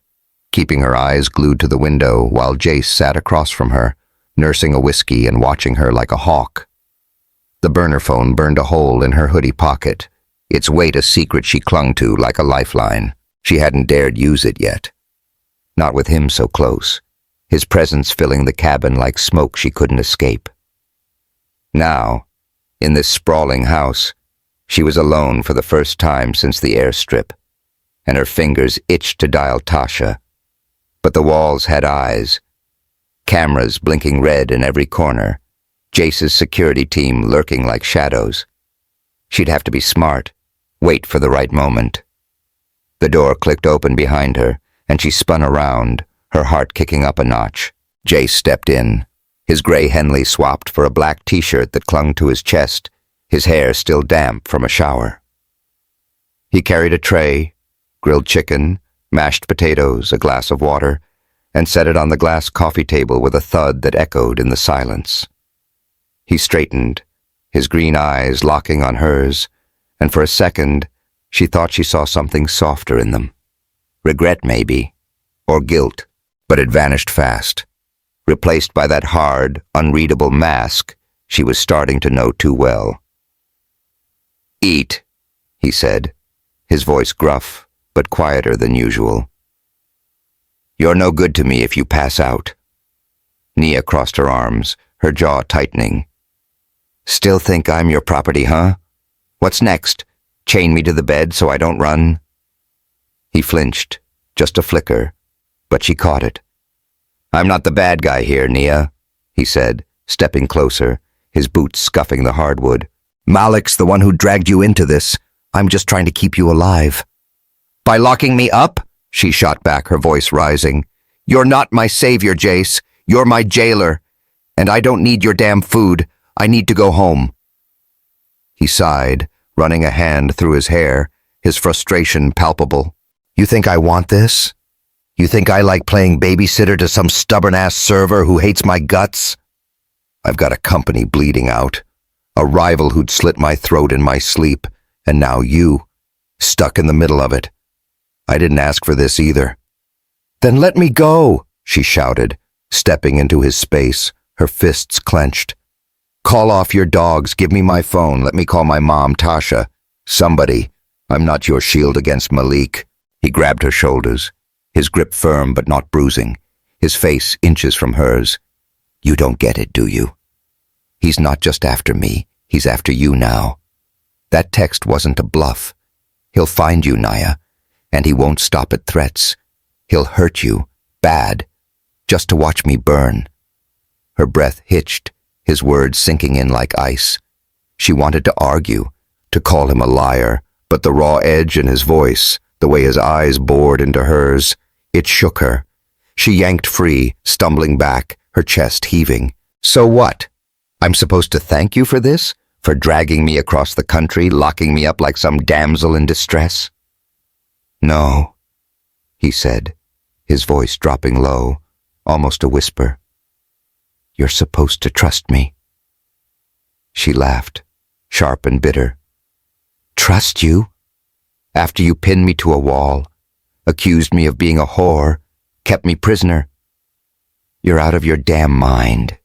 keeping her eyes glued to the window while Jace sat across from her, nursing a whiskey and watching her like a hawk. The burner phone burned a hole in her hoodie pocket, its weight a secret she clung to like a lifeline. She hadn't dared use it yet. Not with him so close, his presence filling the cabin like smoke she couldn't escape. Now, in this sprawling house, she was alone for the first time since the airstrip, and her fingers itched to dial Tasha. But the walls had eyes, cameras blinking red in every corner, Jace's security team lurking like shadows. She'd have to be smart, wait for the right moment. The door clicked open behind her, and she spun around, her heart kicking up a notch. Jace stepped in, his gray Henley swapped for a black t-shirt that clung to his chest, his hair still damp from a shower. He carried a tray, grilled chicken, mashed potatoes, a glass of water, and set it on the glass coffee table with a thud that echoed in the silence. He straightened, his green eyes locking on hers, and for a second, she thought she saw something softer in them. Regret, maybe, or guilt, but it vanished fast, replaced by that hard, unreadable mask she was starting to know too well. "Eat," he said, his voice gruff, but quieter than usual. "You're no good to me if you pass out." Nia crossed her arms, her jaw tightening. "Still think I'm your property, huh? What's next? Chain me to the bed so I don't run?" He flinched, just a flicker, but she caught it. "I'm not the bad guy here, Nia," he said, stepping closer, his boots scuffing the hardwood. "Malik's the one who dragged you into this. I'm just trying to keep you alive." "By locking me up?" she shot back, her voice rising. "You're not my savior, Jace. You're my jailer. And I don't need your damn food. I need to go home." He sighed, running a hand through his hair, his frustration palpable. "You think I want this? You think I like playing babysitter to some stubborn-ass server who hates my guts? I've got a company bleeding out, a rival who'd slit my throat in my sleep, and now you, stuck in the middle of it. I didn't ask for this either." "Then let me go," she shouted, stepping into his space, her fists clenched. "Call off your dogs, give me my phone, let me call my mom, Tasha. Somebody. I'm not your shield against Malik." He grabbed her shoulders, his grip firm but not bruising, his face inches from hers. "You don't get it, do you? He's not just after me, he's after you now. That text wasn't a bluff. He'll find you, Nia, and he won't stop at threats. He'll hurt you, bad, just to watch me burn." Her breath hitched, his words sinking in like ice. She wanted to argue, to call him a liar, but the raw edge in his voice, the way his eyes bored into hers, it shook her. She yanked free, stumbling back, her chest heaving. "So what? I'm supposed to thank you for this? For dragging me across the country, locking me up like some damsel in distress?" "No," he said, his voice dropping low, almost a whisper. "You're supposed to trust me." She laughed, sharp and bitter, Trust you? After you pinned me to a wall, accused me of being a whore, kept me prisoner. You're out of your damn mind.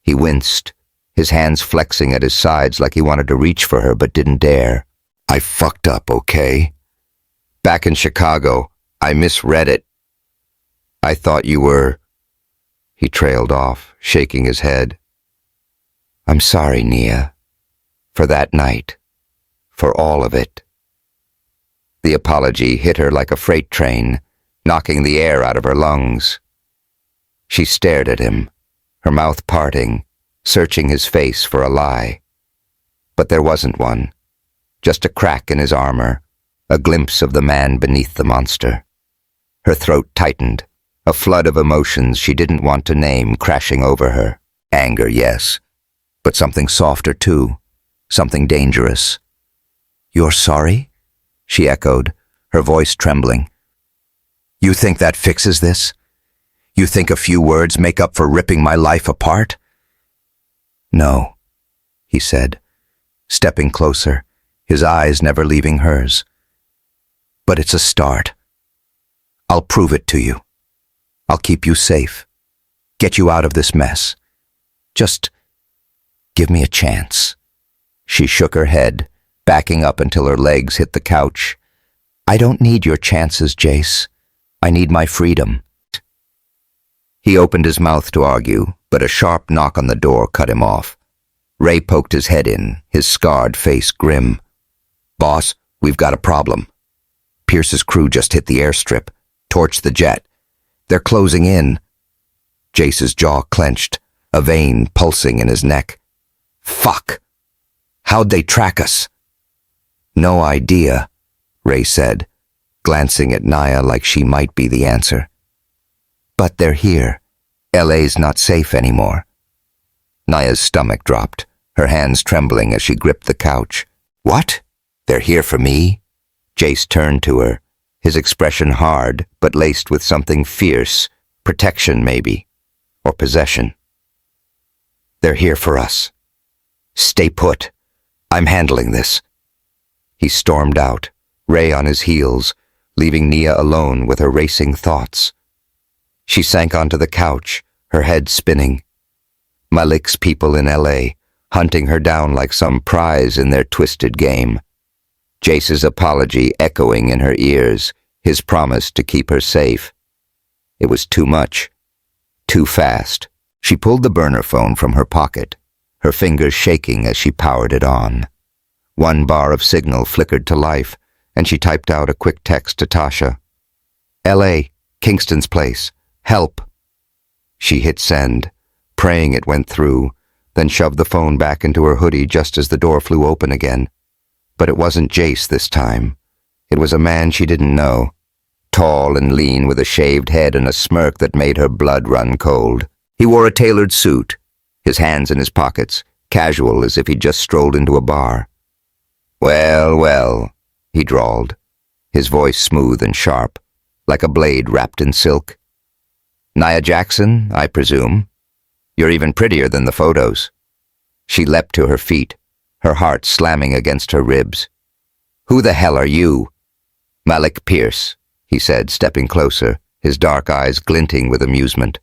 He winced, his hands flexing at his sides like he wanted to reach for her but didn't dare. I fucked up, okay? Back in Chicago, I misread it. I thought you were... He trailed off, shaking his head. I'm sorry, Nia. For that night. For all of it. The apology hit her like a freight train, knocking the air out of her lungs. She stared at him, her mouth parting, searching his face for a lie. But there wasn't one. Just a crack in his armor, a glimpse of the man beneath the monster. Her throat tightened, a flood of emotions she didn't want to name crashing over her. Anger, yes, but something softer too, something dangerous. You're sorry? She echoed, her voice trembling. You think that fixes this? You think a few words make up for ripping my life apart? No, he said, stepping closer, his eyes never leaving hers. But it's a start. I'll prove it to you. I'll keep you safe, get you out of this mess. Just give me a chance. She shook her head, backing up until her legs hit the couch. I don't need your chances, Jace. I need my freedom. He opened his mouth to argue, but a sharp knock on the door cut him off. Ray poked his head in, his scarred face grim. Boss, we've got a problem. Pierce's crew just hit the airstrip, torched the jet. They're closing in. Jace's jaw clenched, a vein pulsing in his neck. Fuck! How'd they track us? No idea, Ray said, glancing at Nia like she might be the answer. But they're here. LA's not safe anymore. Nia's stomach dropped, her hands trembling as she gripped the couch. What? They're here for me? Jace turned to her, his expression hard but laced with something fierce, protection maybe, or possession. They're here for us. Stay put. I'm handling this. He stormed out, Ray on his heels, leaving Nia alone with her racing thoughts. She sank onto the couch, her head spinning. Malik's people in LA, hunting her down like some prize in their twisted game. Jace's apology echoing in her ears, his promise to keep her safe. It was too much. Too fast. She pulled the burner phone from her pocket, her fingers shaking as she powered it on. One bar of signal flickered to life, and she typed out a quick text to Tasha. LA, Kingston's place. Help. She hit send, praying it went through, then shoved the phone back into her hoodie just as the door flew open again. But it wasn't Jace this time. It was a man she didn't know, tall and lean with a shaved head and a smirk that made her blood run cold. He wore a tailored suit, his hands in his pockets, casual as if he'd just strolled into a bar. Well, well, he drawled, his voice smooth and sharp, like a blade wrapped in silk. Nia Jackson, I presume. You're even prettier than the photos. She leapt to her feet, her heart slamming against her ribs. Who the hell are you? Malik Pierce, he said, stepping closer, his dark eyes glinting with amusement.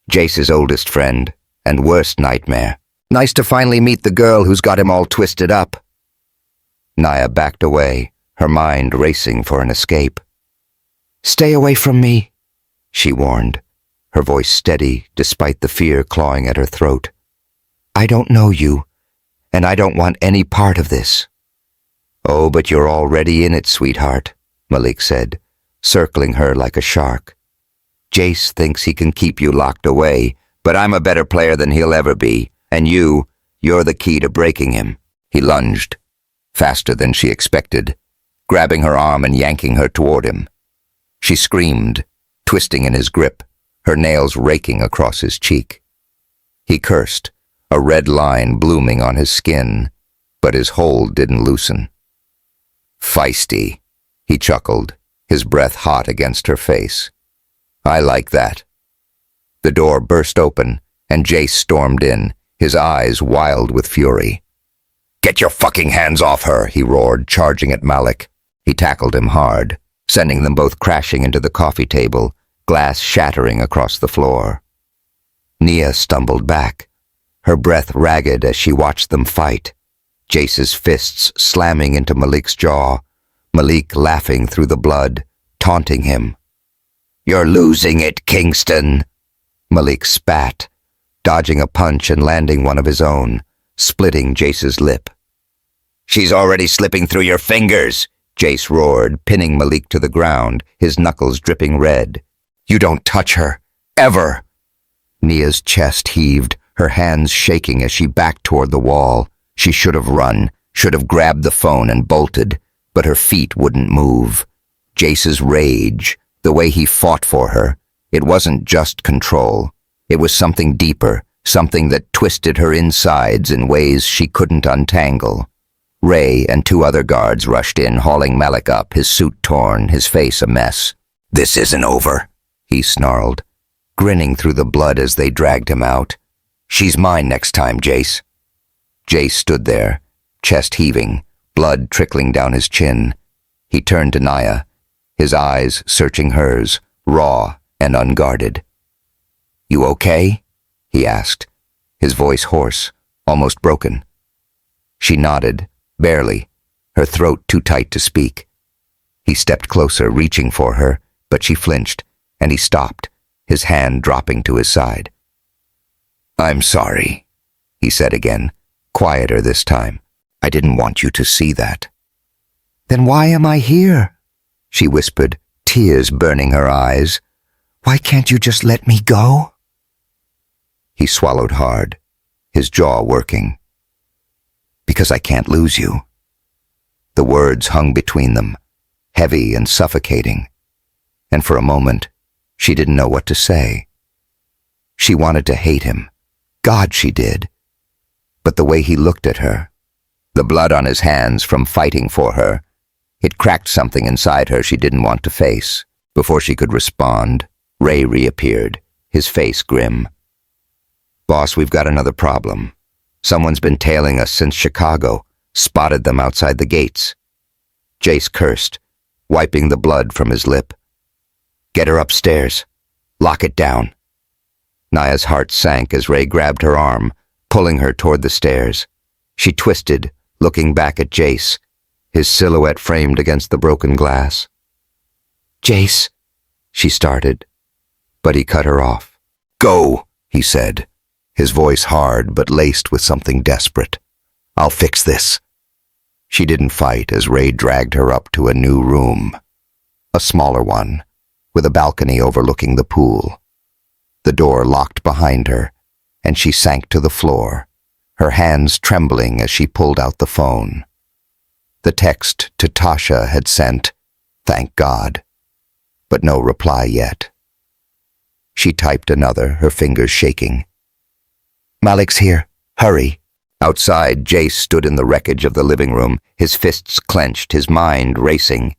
Jace's oldest friend, and worst nightmare. Nice to finally meet the girl who's got him all twisted up. Nia backed away, her mind racing for an escape. Stay away from me, she warned, her voice steady despite the fear clawing at her throat. I don't know you, and I don't want any part of this. Oh, but you're already in it, sweetheart, Malik said, circling her like a shark. Jace thinks he can keep you locked away, but I'm a better player than he'll ever be, and you're the key to breaking him. He lunged, faster than she expected, grabbing her arm and yanking her toward him. She screamed, twisting in his grip, her nails raking across his cheek. He cursed, a red line blooming on his skin, but his hold didn't loosen. Feisty, he chuckled, his breath hot against her face. I like that. The door burst open, and Jace stormed in, his eyes wild with fury. Get your fucking hands off her, he roared, charging at Malik. He tackled him hard, sending them both crashing into the coffee table, glass shattering across the floor. Nia stumbled back, her breath ragged as she watched them fight. Jace's fists slamming into Malik's jaw, Malik laughing through the blood, taunting him. "You're losing it, Kingston." Malik spat, dodging a punch and landing one of his own, splitting Jace's lip. "She's already slipping through your fingers," Jace roared, pinning Malik to the ground, his knuckles dripping red. "You don't touch her. Ever!" Nia's chest heaved, her hands shaking as she backed toward the wall. She should have run, should have grabbed the phone and bolted, but her feet wouldn't move. Jace's rage, the way he fought for her, it wasn't just control. It was something deeper, something that twisted her insides in ways she couldn't untangle. Ray and two other guards rushed in, hauling Malik up, his suit torn, his face a mess. "This isn't over," he snarled, grinning through the blood as they dragged him out. "She's mine next time, Jace." Jace stood there, chest heaving, blood trickling down his chin. He turned to Nia, his eyes searching hers, raw and unguarded. "You okay?" he asked, his voice hoarse, almost broken. She nodded, barely, her throat too tight to speak. He stepped closer, reaching for her, but she flinched, and he stopped, his hand dropping to his side. "I'm sorry," he said again, quieter this time. "I didn't want you to see that." "Then why am I here?" she whispered, tears burning her eyes. "Why can't you just let me go?" He swallowed hard, his jaw working. "Because I can't lose you." The words hung between them, heavy and suffocating, and for a moment, she didn't know what to say. She wanted to hate him. God, she did. But the way he looked at her, the blood on his hands from fighting for her, it cracked something inside her she didn't want to face. Before she could respond, Ray reappeared, his face grim. "Boss, we've got another problem. Someone's been tailing us since Chicago, spotted them outside the gates." Jace cursed, wiping the blood from his lip. "Get her upstairs. Lock it down." Nia's heart sank as Ray grabbed her arm, pulling her toward the stairs. She twisted, looking back at Jace, his silhouette framed against the broken glass. "Jace," she started, but he cut her off. "Go," he said, his voice hard but laced with something desperate. "I'll fix this." She didn't fight as Ray dragged her up to a new room, a smaller one, with a balcony overlooking the pool. The door locked behind her, and she sank to the floor, her hands trembling as she pulled out the phone. The text to Tasha had sent, "Thank God," but no reply yet. She typed another, her fingers shaking. "Malik's here. Hurry." Outside, Jace stood in the wreckage of the living room, his fists clenched, his mind racing.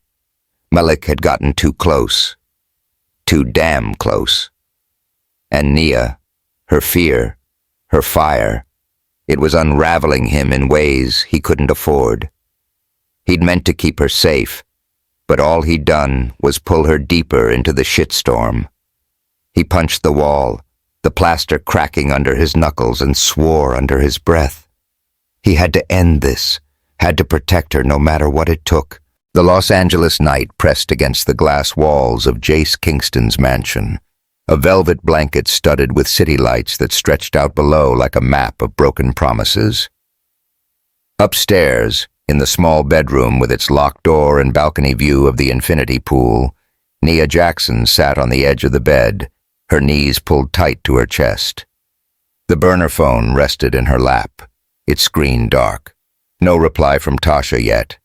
Malik had gotten too close. Too damn close. And Nia, her fear, her fire, it was unraveling him in ways he couldn't afford. He'd meant to keep her safe, but all he'd done was pull her deeper into the shitstorm. He punched the wall, the plaster cracking under his knuckles, and swore under his breath. He had to end this, had to protect her no matter what it took. The Los Angeles night pressed against the glass walls of Jace Kingston's mansion, a velvet blanket studded with city lights that stretched out below like a map of broken promises. Upstairs, in the small bedroom with its locked door and balcony view of the infinity pool, Nia Jackson sat on the edge of the bed, her knees pulled tight to her chest. The burner phone rested in her lap, its screen dark. No reply from Tasha yet,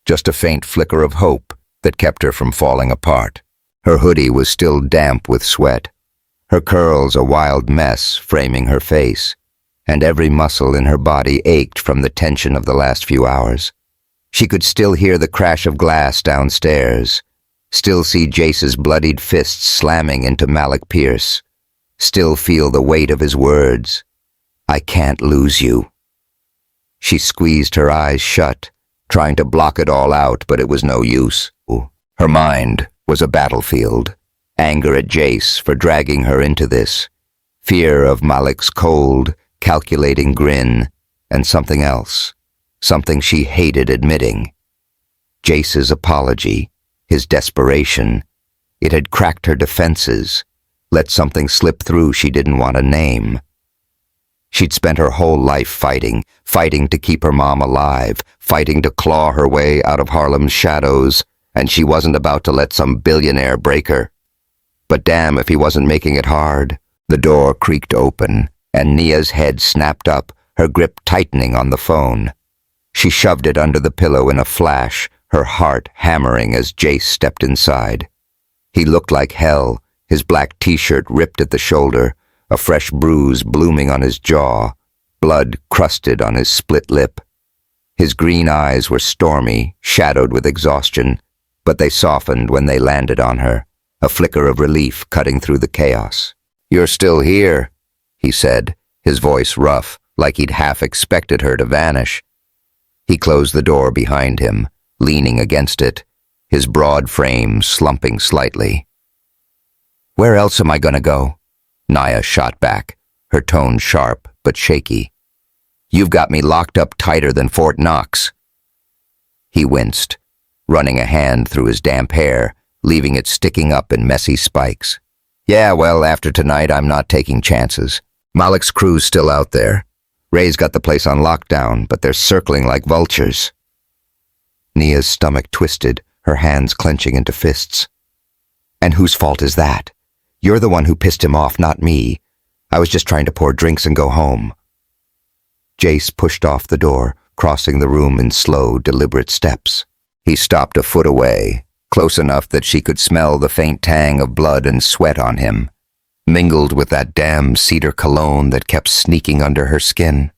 just a faint flicker of hope that kept her from falling apart. Her hoodie was still damp with sweat, her curls a wild mess framing her face, and every muscle in her body ached from the tension of the last few hours. She could still hear the crash of glass downstairs, still see Jace's bloodied fists slamming into Malik Pierce, still feel the weight of his words. "I can't lose you." She squeezed her eyes shut, trying to block it all out, but it was no use. Her mind was a battlefield. Anger at Jace for dragging her into this. Fear of Malik's cold, calculating grin, and something else. Something she hated admitting. Jace's apology, his desperation. It had cracked her defenses, let something slip through she didn't want to name. She'd spent her whole life fighting to keep her mom alive, fighting to claw her way out of Harlem's shadows, and she wasn't about to let some billionaire break her. But damn if he wasn't making it hard. The door creaked open, and Nia's head snapped up, her grip tightening on the phone. She shoved it under the pillow in a flash, her heart hammering as Jace stepped inside. He looked like hell, his black t-shirt ripped at the shoulder, a fresh bruise blooming on his jaw, blood crusted on his split lip. His green eyes were stormy, shadowed with exhaustion, but they softened when they landed on her, a flicker of relief cutting through the chaos. "You're still here," he said, his voice rough, like he'd half expected her to vanish. He closed the door behind him, leaning against it, his broad frame slumping slightly. "Where else am I gonna go?" Nia shot back, her tone sharp but shaky. "You've got me locked up tighter than Fort Knox." He winced, running a hand through his damp hair, leaving it sticking up in messy spikes. "Yeah, well, after tonight, I'm not taking chances. Malik's crew's still out there. Ray's got the place on lockdown, but they're circling like vultures." Nia's stomach twisted, her hands clenching into fists. "And whose fault is that? You're the one who pissed him off, not me. I was just trying to pour drinks and go home." Jace pushed off the door, crossing the room in slow, deliberate steps. He stopped a foot away, close enough that she could smell the faint tang of blood and sweat on him, mingled with that damn cedar cologne that kept sneaking under her skin.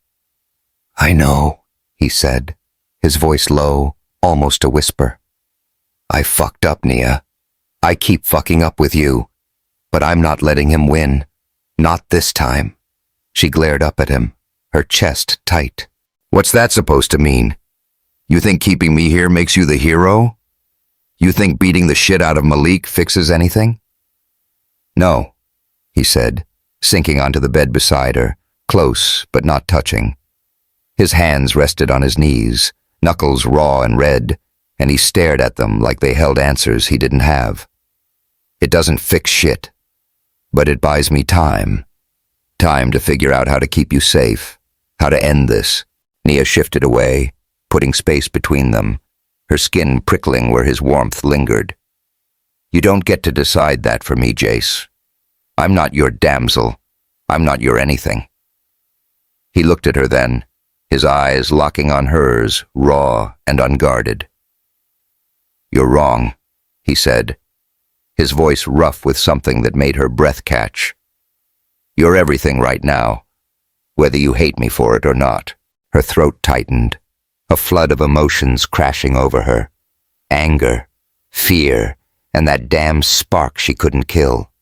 "I know," he said, his voice low, almost a whisper. "I fucked up, Nia. I keep fucking up with you. But I'm not letting him win. Not this time." She glared up at him, her chest tight. "What's that supposed to mean? You think keeping me here makes you the hero? You think beating the shit out of Malik fixes anything?" "No," he said, sinking onto the bed beside her, close but not touching. His hands rested on his knees, knuckles raw and red, and he stared at them like they held answers he didn't have. "It doesn't fix shit. But it buys me time. Time to figure out how to keep you safe, how to end this." Nia shifted away, putting space between them, her skin prickling where his warmth lingered. "You don't get to decide that for me, Jace. I'm not your damsel. I'm not your anything." He looked at her then, his eyes locking on hers, raw and unguarded. "You're wrong," he said, his voice rough with something that made her breath catch. "You're everything right now, whether you hate me for it or not." Her throat tightened, a flood of emotions crashing over her. Anger, fear, and that damn spark she couldn't kill.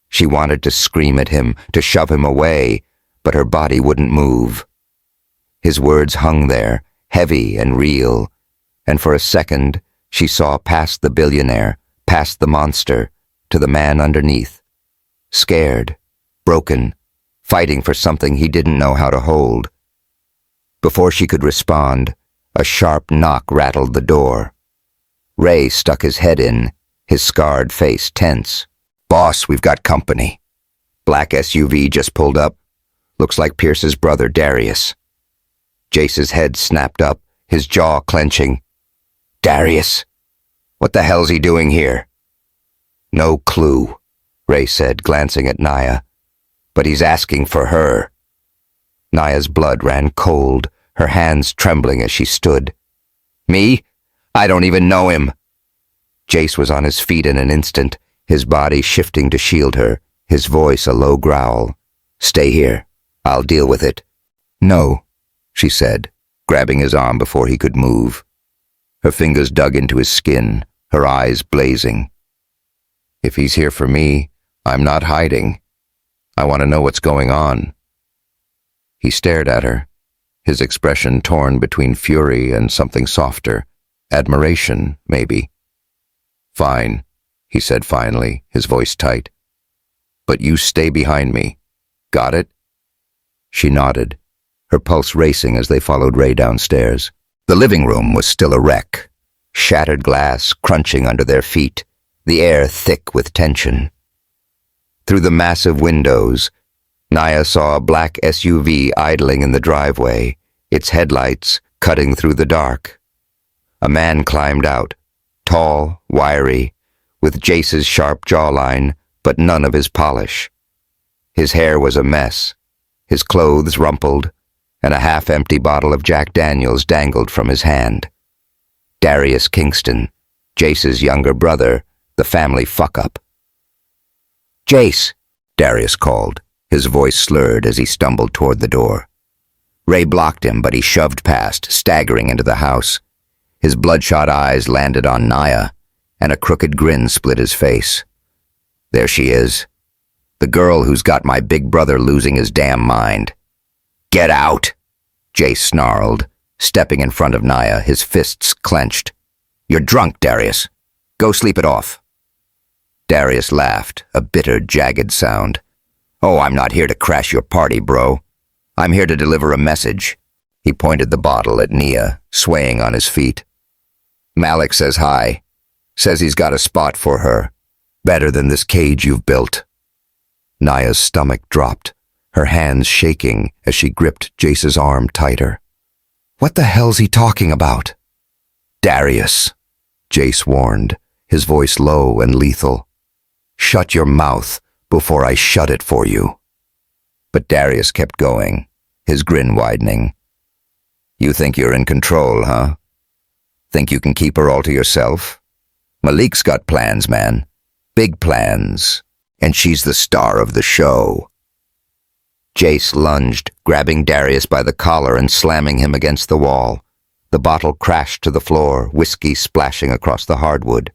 She wanted to scream at him, to shove him away, but her body wouldn't move. His words hung there, heavy and real, and for a second she saw past the billionaire, past the monster, to the man underneath. Scared, broken, fighting for something he didn't know how to hold. Before she could respond, a sharp knock rattled the door. Ray stuck his head in, his scarred face tense. "Boss, we've got company." Black SUV just pulled up. Looks like Pierce's brother, Darius. Jace's head snapped up, his jaw clenching. "Darius? What the hell's he doing here?" "No clue," Ray said, glancing at Nia. "But he's asking for her." Nia's blood ran cold, her hands trembling as she stood. "Me? I don't even know him." Jace was on his feet in an instant, his body shifting to shield her, his voice a low growl. "Stay here. I'll deal with it." "No," she said, grabbing his arm before he could move. Her fingers dug into his skin, her eyes blazing. "If he's here for me, I'm not hiding. I want to know what's going on." He stared at her, his expression torn between fury and something softer. Admiration, maybe. "Fine," he said finally, his voice tight. "But you stay behind me. Got it?" She nodded, her pulse racing as they followed Ray downstairs. The living room was still a wreck, shattered glass crunching under their feet, the air thick with tension. Through the massive windows, Nia saw a black SUV idling in the driveway, its headlights cutting through the dark. A man climbed out, tall, wiry, with Jace's sharp jawline, but none of his polish. His hair was a mess, his clothes rumpled, and a half-empty bottle of Jack Daniels dangled from his hand. Jace Kingston, Jace's younger brother, the family fuck-up. "Jace," Darius called, his voice slurred as he stumbled toward the door. Ray blocked him, but he shoved past, staggering into the house. His bloodshot eyes landed on Nia, and a crooked grin split his face. "There she is. The girl who's got my big brother losing his damn mind." "Get out!" Jace snarled, stepping in front of Nia, his fists clenched. "You're drunk, Darius. Go sleep it off." Darius laughed, a bitter, jagged sound. "Oh, I'm not here to crash your party, bro. I'm here to deliver a message." He pointed the bottle at Nia, swaying on his feet. "Malik says hi. Says he's got a spot for her. Better than this cage you've built." Nia's stomach dropped, her hands shaking as she gripped Jace's arm tighter. "What the hell's he talking about?" "Darius," Jace warned, his voice low and lethal. "Shut your mouth before I shut it for you." But Darius kept going, his grin widening. "You think you're in control, huh? Think you can keep her all to yourself? Malik's got plans, man. Big plans. And she's the star of the show." Jace lunged, grabbing Darius by the collar and slamming him against the wall. The bottle crashed to the floor, whiskey splashing across the hardwood.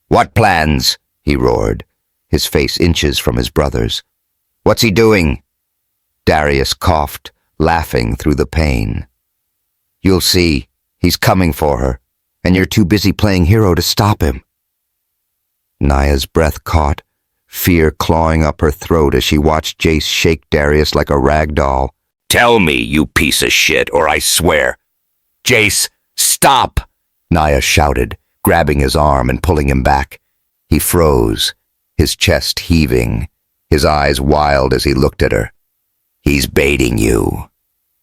"What plans?" he roared, his face inches from his brother's. "What's he doing?" Darius coughed, laughing through the pain. "You'll see. He's coming for her, and you're too busy playing hero to stop him." Nia's breath caught, fear clawing up her throat as she watched Jace shake Darius like a rag doll. "Tell me, you piece of shit, or I swear." "Jace, stop!" Nia shouted, grabbing his arm and pulling him back. He froze, his chest heaving, his eyes wild as he looked at her. "He's baiting you.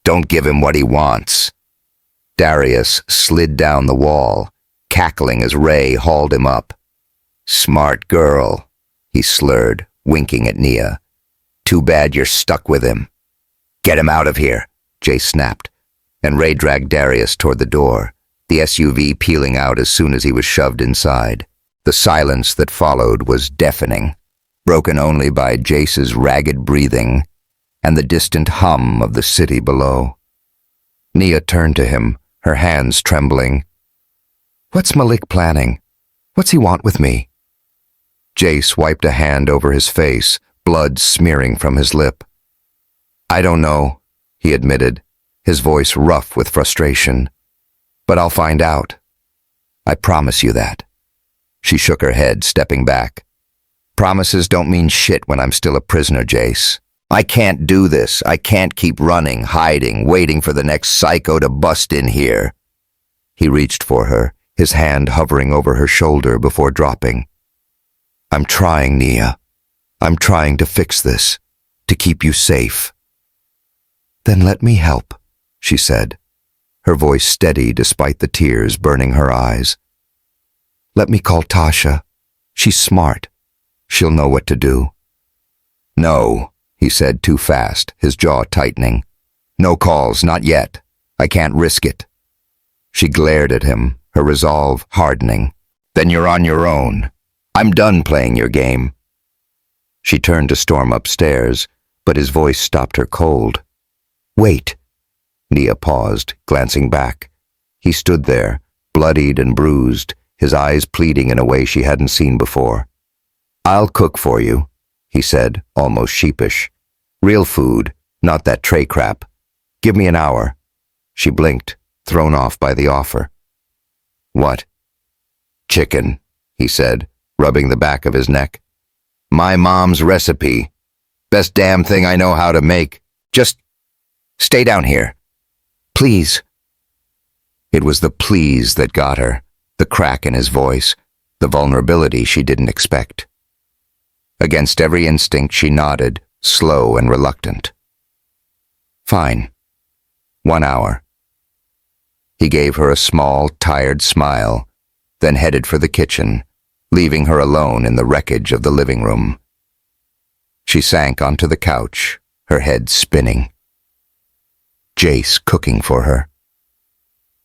Don't give him what he wants." Darius slid down the wall, cackling as Ray hauled him up. "Smart girl," he slurred, winking at Nia. "Too bad you're stuck with him." "Get him out of here," Jace snapped, and Ray dragged Darius toward the door, the SUV peeling out as soon as he was shoved inside. The silence that followed was deafening, broken only by Jace's ragged breathing and the distant hum of the city below. Nia turned to him, her hands trembling. "What's Malik planning? What's he want with me?" Jace wiped a hand over his face, blood smearing from his lip. "I don't know," he admitted, his voice rough with frustration. "But I'll find out. I promise you that." She shook her head, stepping back. "Promises don't mean shit when I'm still a prisoner, Jace. I can't do this. I can't keep running, hiding, waiting for the next psycho to bust in here." He reached for her, his hand hovering over her shoulder before dropping. "I'm trying, Nia. I'm trying to fix this, to keep you safe." "Then let me help," she said, her voice steady despite the tears burning her eyes. "Let me call Tasha. She's smart. She'll know what to do." "No," he said too fast, his jaw tightening. "No calls, not yet. I can't risk it." She glared at him, her resolve hardening. "Then you're on your own. I'm done playing your game." She turned to storm upstairs, but his voice stopped her cold. "Wait." Nia paused, glancing back. He stood there, bloodied and bruised, his eyes pleading in a way she hadn't seen before. "I'll cook for you," he said, almost sheepish. "Real food, not that tray crap. Give me an hour. She blinked, thrown off by the offer. What? Chicken, he said, rubbing the back of his neck. My mom's recipe. Best damn thing I know how to make. Just stay down here. Please. It was the please that got her, the crack in his voice, the vulnerability she didn't expect. Against every instinct she nodded, slow and reluctant. Fine. 1 hour. He gave her a small, tired smile, then headed for the kitchen, leaving her alone in the wreckage of the living room. She sank onto the couch, her head spinning. Jace cooking for her.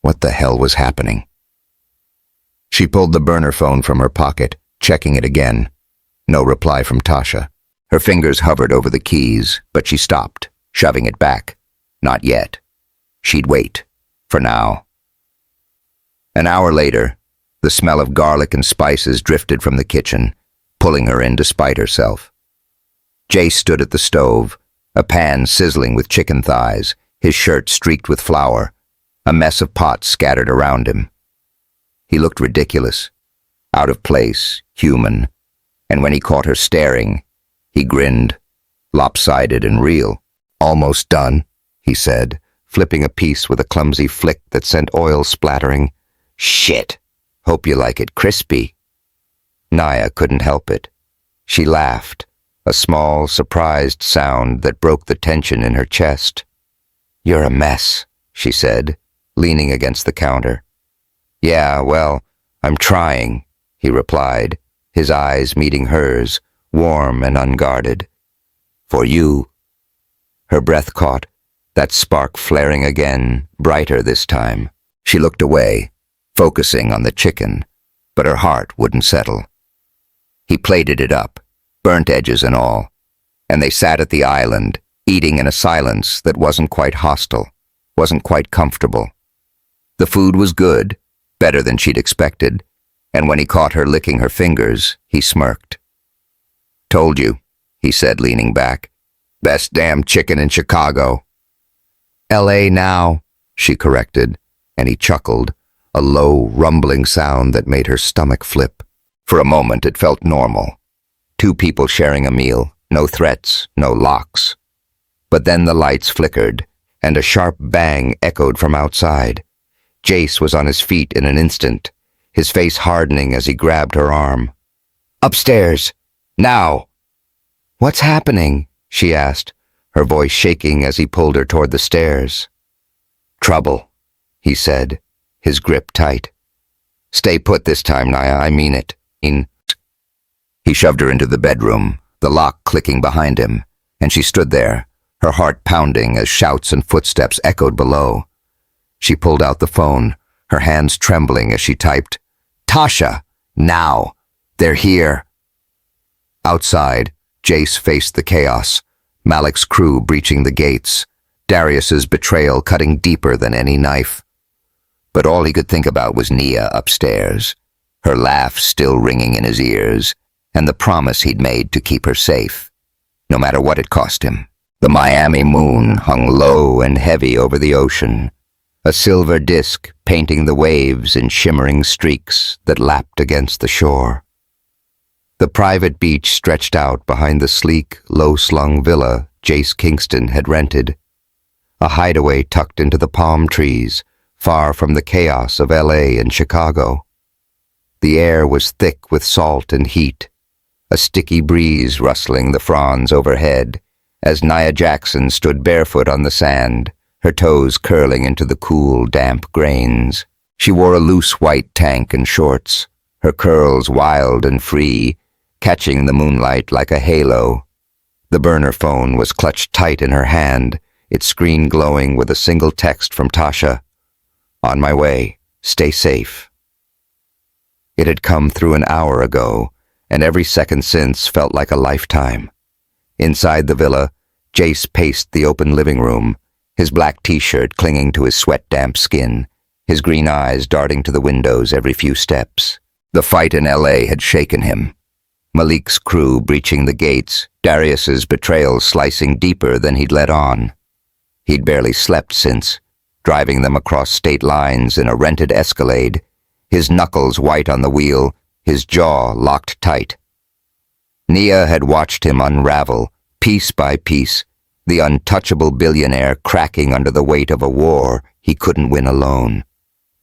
What the hell was happening? She pulled the burner phone from her pocket, checking it again. No reply from Tasha. Her fingers hovered over the keys, but she stopped, shoving it back. Not yet. She'd wait. For now. An hour later, the smell of garlic and spices drifted from the kitchen, pulling her in despite herself. Jace stood at the stove, a pan sizzling with chicken thighs, his shirt streaked with flour, a mess of pots scattered around him. He looked ridiculous, out of place, human, and when he caught her staring, he grinned, lopsided and real. Almost done, he said, flipping a piece with a clumsy flick that sent oil splattering. Shit! Hope you like it crispy. Nia couldn't help it. She laughed, a small, surprised sound that broke the tension in her chest. You're a mess, she said, leaning against the counter. Yeah, well, I'm trying, he replied, his eyes meeting hers, warm and unguarded. For you. Her breath caught, that spark flaring again, brighter this time. She looked away, focusing on the chicken, but her heart wouldn't settle. He plated it up, burnt edges and all, and they sat at the island, eating in a silence that wasn't quite hostile, wasn't quite comfortable. The food was good, better than she'd expected, and when he caught her licking her fingers, he smirked. Told you, he said, leaning back. Best damn chicken in Chicago. L.A. now, she corrected, and he chuckled, a low, rumbling sound that made her stomach flip. For a moment it felt normal. Two people sharing a meal, no threats, no locks. But then the lights flickered, and a sharp bang echoed from outside. Jace was on his feet in an instant, his face hardening as he grabbed her arm. Upstairs! Now! What's happening? She asked, her voice shaking as he pulled her toward the stairs. Trouble, he said, his grip tight. Stay put this time, Nia, I mean it. He shoved her into the bedroom, the lock clicking behind him, and she stood there, her heart pounding as shouts and footsteps echoed below. She pulled out the phone, her hands trembling as she typed, Tasha, now! They're here! Outside, Jace faced the chaos, Malik's crew breaching the gates, Darius's betrayal cutting deeper than any knife. But all he could think about was Nia upstairs, her laugh still ringing in his ears, and the promise he'd made to keep her safe, no matter what it cost him. The Miami moon hung low and heavy over the ocean, a silver disk painting the waves in shimmering streaks that lapped against the shore. The private beach stretched out behind the sleek, low-slung villa Jace Kingston had rented, a hideaway tucked into the palm trees, far from the chaos of L.A. and Chicago. The air was thick with salt and heat, a sticky breeze rustling the fronds overhead, as Nia Jackson stood barefoot on the sand, her toes curling into the cool, damp grains. She wore a loose white tank and shorts, her curls wild and free, catching the moonlight like a halo. The burner phone was clutched tight in her hand, its screen glowing with a single text from Tasha. On my way. Stay safe. It had come through an hour ago, and every second since felt like a lifetime. Inside the villa, Jace paced the open living room, his black t-shirt clinging to his sweat-damp skin, his green eyes darting to the windows every few steps. The fight in L.A. had shaken him. Malik's crew breaching the gates, Darius's betrayal slicing deeper than he'd let on. He'd barely slept since, driving them across state lines in a rented Escalade, his knuckles white on the wheel, his jaw locked tight. Nia had watched him unravel, piece by piece, the untouchable billionaire cracking under the weight of a war he couldn't win alone.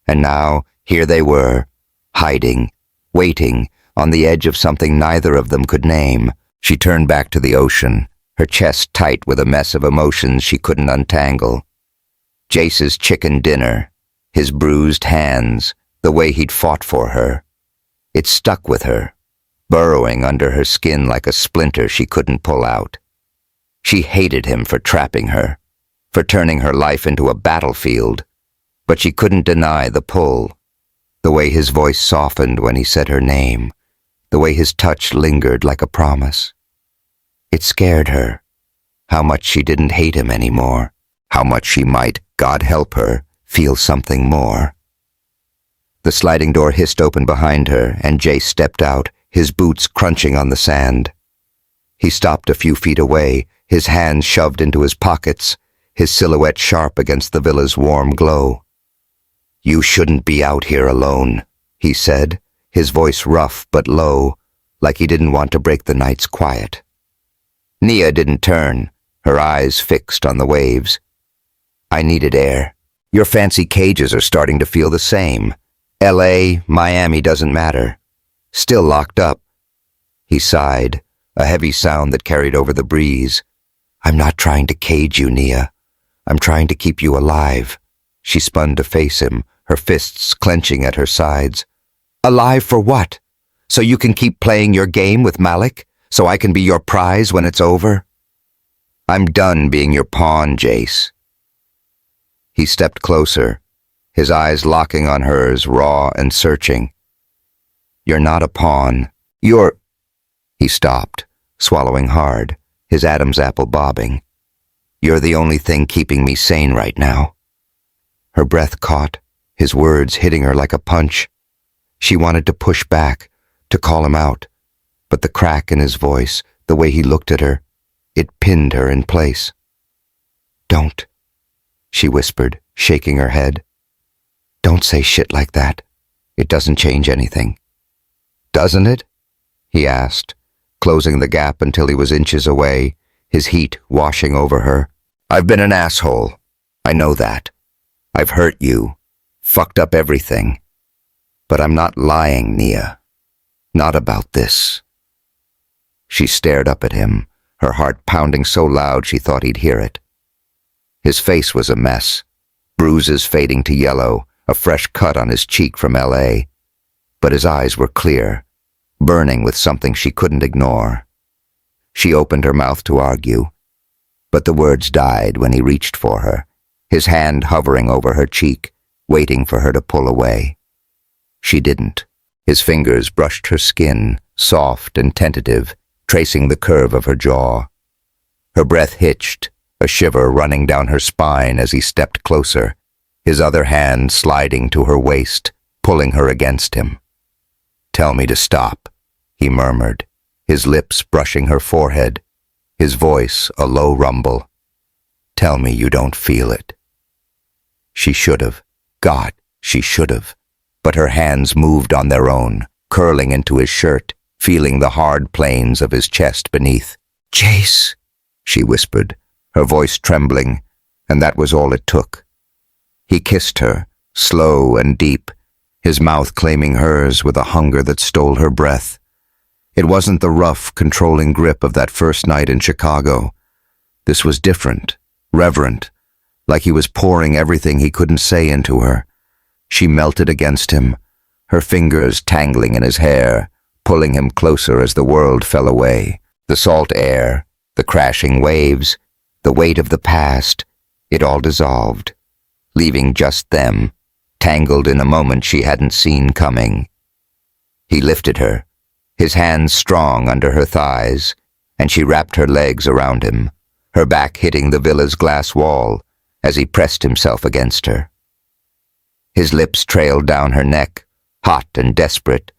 And now, here they were, hiding, waiting, on the edge of something neither of them could name. She turned back to the ocean, her chest tight with a mess of emotions she couldn't untangle. Jace's chicken dinner, his bruised hands, the way he'd fought for her. It stuck with her, burrowing under her skin like a splinter she couldn't pull out. She hated him for trapping her, for turning her life into a battlefield, but she couldn't deny the pull. The way his voice softened when he said her name, the way his touch lingered like a promise. It scared her, how much she didn't hate him anymore, how much she might, God help her, feel something more. The sliding door hissed open behind her, and Jace stepped out, his boots crunching on the sand. He stopped a few feet away, his hands shoved into his pockets, his silhouette sharp against the villa's warm glow. "You shouldn't be out here alone," he said, his voice rough but low, like he didn't want to break the night's quiet. Nia didn't turn, her eyes fixed on the waves. "I needed air. Your fancy cages are starting to feel the same. LA, Miami doesn't matter. Still locked up." He sighed, a heavy sound that carried over the breeze. "I'm not trying to cage you, Nia. I'm trying to keep you alive." She spun to face him, her fists clenching at her sides. "Alive for what? So you can keep playing your game with Malik? So I can be your prize when it's over?" "I'm done being your pawn, Jace." He stepped closer, his eyes locking on hers, raw and searching. "You're not a pawn. You're—" He stopped, swallowing hard, his Adam's apple bobbing. "You're the only thing keeping me sane right now." Her breath caught, his words hitting her like a punch. She wanted to push back, to call him out, but the crack in his voice, the way he looked at her, it pinned her in place. "Don't," she whispered, shaking her head. "Don't say shit like that. It doesn't change anything." "Doesn't it?" he asked, closing the gap until he was inches away, his heat washing over her. "I've been an asshole. I know that. I've hurt you, fucked up everything. But I'm not lying, Nia. Not about this." She stared up at him, her heart pounding so loud she thought he'd hear it. His face was a mess, bruises fading to yellow, a fresh cut on his cheek from LA. But his eyes were clear, burning with something she couldn't ignore. She opened her mouth to argue, but the words died when he reached for her, his hand hovering over her cheek, waiting for her to pull away. She didn't. His fingers brushed her skin, soft and tentative, tracing the curve of her jaw. Her breath hitched, a shiver running down her spine as he stepped closer, his other hand sliding to her waist, pulling her against him. "Tell me to stop," he murmured, his lips brushing her forehead, his voice a low rumble. "Tell me you don't feel it." She should have. God, she should have. But her hands moved on their own, curling into his shirt, feeling the hard planes of his chest beneath. "Jace," she whispered, her voice trembling, and that was all it took. He kissed her, slow and deep, his mouth claiming hers with a hunger that stole her breath. It wasn't the rough, controlling grip of that first night in Chicago. This was different, reverent, like he was pouring everything he couldn't say into her. She melted against him, her fingers tangling in his hair, pulling him closer as the world fell away. The salt air, the crashing waves, the weight of the past, it all dissolved, leaving just them, tangled in a moment she hadn't seen coming. He lifted her, his hands strong under her thighs, and she wrapped her legs around him, her back hitting the villa's glass wall as he pressed himself against her. His lips trailed down her neck, hot and desperate,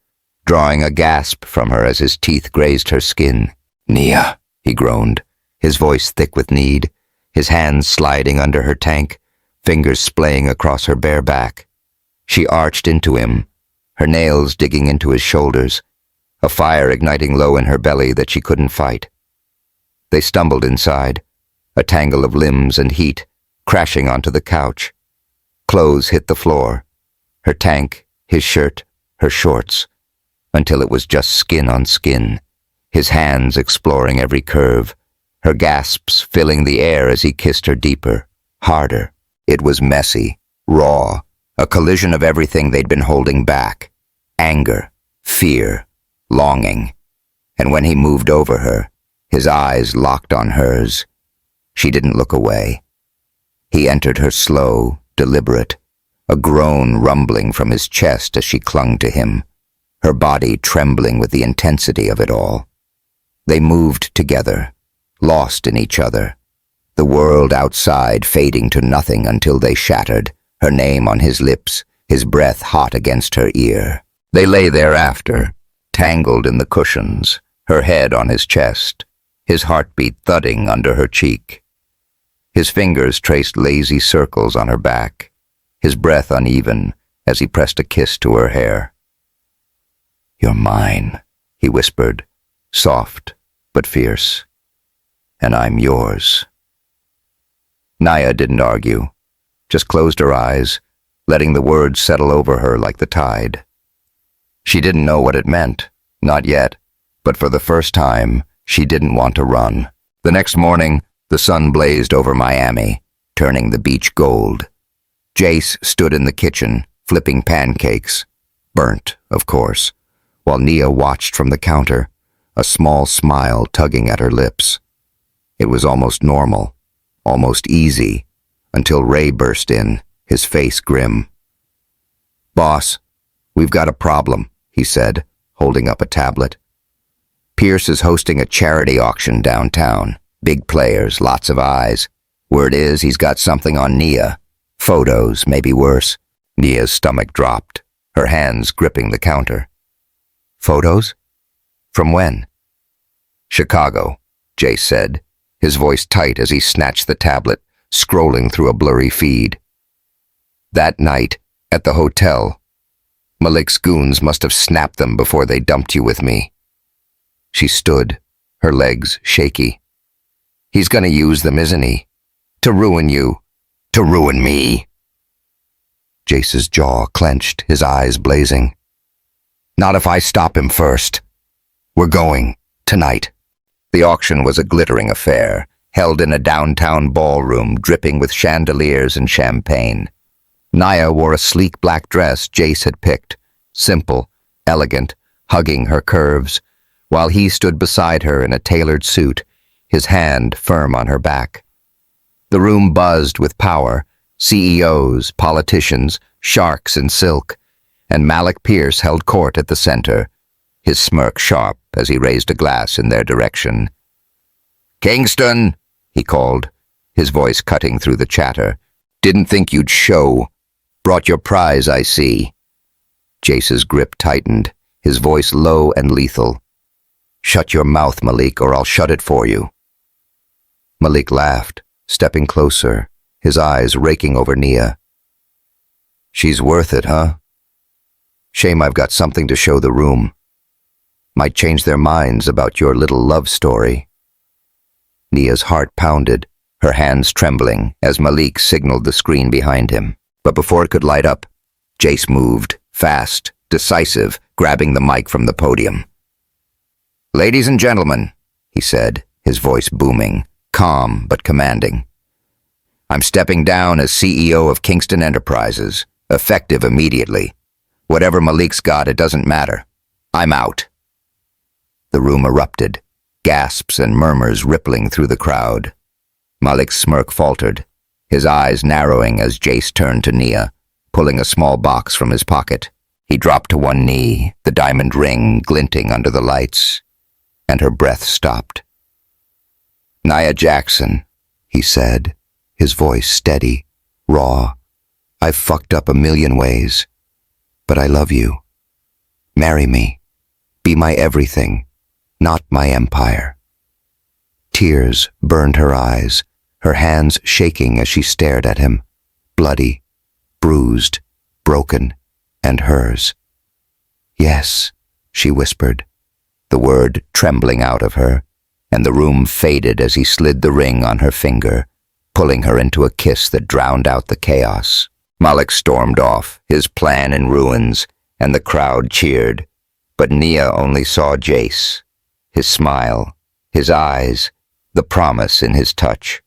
drawing a gasp from her as his teeth grazed her skin. "Nia," he groaned, his voice thick with need, his hands sliding under her tank, fingers splaying across her bare back. She arched into him, her nails digging into his shoulders, a fire igniting low in her belly that she couldn't fight. They stumbled inside, a tangle of limbs and heat, crashing onto the couch. Clothes hit the floor, her tank, his shirt, her shorts, until it was just skin on skin, his hands exploring every curve, her gasps filling the air as he kissed her deeper, harder. It was messy, raw, a collision of everything they'd been holding back. Anger, fear, longing. And when he moved over her, his eyes locked on hers, she didn't look away. He entered her slow, deliberate, a groan rumbling from his chest as she clung to him, her body trembling with the intensity of it all. They moved together, lost in each other, the world outside fading to nothing until they shattered, her name on his lips, his breath hot against her ear. They lay there after, tangled in the cushions, her head on his chest, his heartbeat thudding under her cheek. His fingers traced lazy circles on her back, his breath uneven as he pressed a kiss to her hair. "You're mine," he whispered, soft but fierce. "And I'm yours." Nia didn't argue, just closed her eyes, letting the words settle over her like the tide. She didn't know what it meant, not yet, but for the first time, she didn't want to run. The next morning, the sun blazed over Miami, turning the beach gold. Jace stood in the kitchen, flipping pancakes, burnt, of course, while Nia watched from the counter, a small smile tugging at her lips. It was almost normal, almost easy, until Ray burst in, his face grim. "Boss, we've got a problem," he said, holding up a tablet. "Pierce is hosting a charity auction downtown. Big players, lots of eyes. Word is he's got something on Nia. Photos, maybe worse." Nia's stomach dropped, her hands gripping the counter. "Photos? From when?" "Chicago," Jace said, his voice tight as he snatched the tablet, scrolling through a blurry feed. "That night, at the hotel, Malik's goons must have snapped them before they dumped you with me." She stood, her legs shaky. "He's gonna use them, isn't he? To ruin you. To ruin me." Jace's jaw clenched, his eyes blazing. "Not if I stop him first. We're going, tonight." The auction was a glittering affair, held in a downtown ballroom dripping with chandeliers and champagne. Nia wore a sleek black dress Jace had picked, simple, elegant, hugging her curves, while he stood beside her in a tailored suit, his hand firm on her back. The room buzzed with power, CEOs, politicians, sharks in silk, and Malik Pierce held court at the center, his smirk sharp as he raised a glass in their direction. "Kingston," he called, his voice cutting through the chatter. "Didn't think you'd show. Brought your prize, I see." Jace's grip tightened, his voice low and lethal. "Shut your mouth, Malik, or I'll shut it for you." Malik laughed, stepping closer, his eyes raking over Nia. "She's worth it, huh? Shame I've got something to show the room. Might change their minds about your little love story." Nia's heart pounded, her hands trembling as Malik signaled the screen behind him. But before it could light up, Jace moved, fast, decisive, grabbing the mic from the podium. "Ladies and gentlemen," he said, his voice booming, calm but commanding. "I'm stepping down as CEO of Kingston Enterprises, effective immediately. Whatever Malik's got, it doesn't matter. I'm out." The room erupted, gasps and murmurs rippling through the crowd. Malik's smirk faltered, his eyes narrowing as Jace turned to Nia, pulling a small box from his pocket. He dropped to one knee, the diamond ring glinting under the lights, and her breath stopped. "Nia Jackson," he said, his voice steady, raw. "I've fucked up a million ways, but I love you. Marry me. Be my everything, not my empire." Tears burned her eyes, her hands shaking as she stared at him, bloody, bruised, broken, and hers. "Yes," she whispered, the word trembling out of her, and the room faded as he slid the ring on her finger, pulling her into a kiss that drowned out the chaos. Malik stormed off, his plan in ruins, and the crowd cheered, but Nia only saw Jace, his smile, his eyes, the promise in his touch.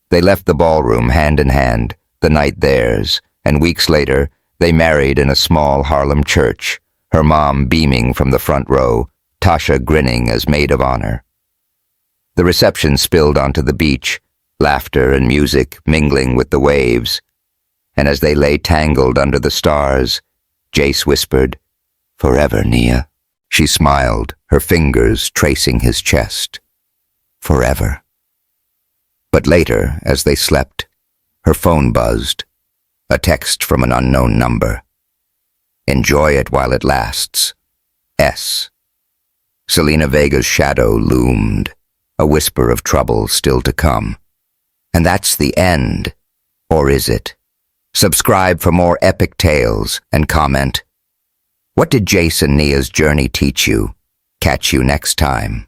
They left the ballroom hand in hand, the night theirs, and weeks later, they married in a small Harlem church, her mom beaming from the front row, Tasha grinning as maid of honor. The reception spilled onto the beach, laughter and music mingling with the waves, and as they lay tangled under the stars, Jace whispered, "Forever, Nia." She smiled, her fingers tracing his chest. Forever. But later, as they slept, her phone buzzed, a text from an unknown number. "Enjoy it while it lasts. S." Selena Vega's shadow loomed, a whisper of trouble still to come. And that's the end. Or is it? Subscribe for more epic tales and comment. What did Jace and Nia's journey teach you? Catch you next time.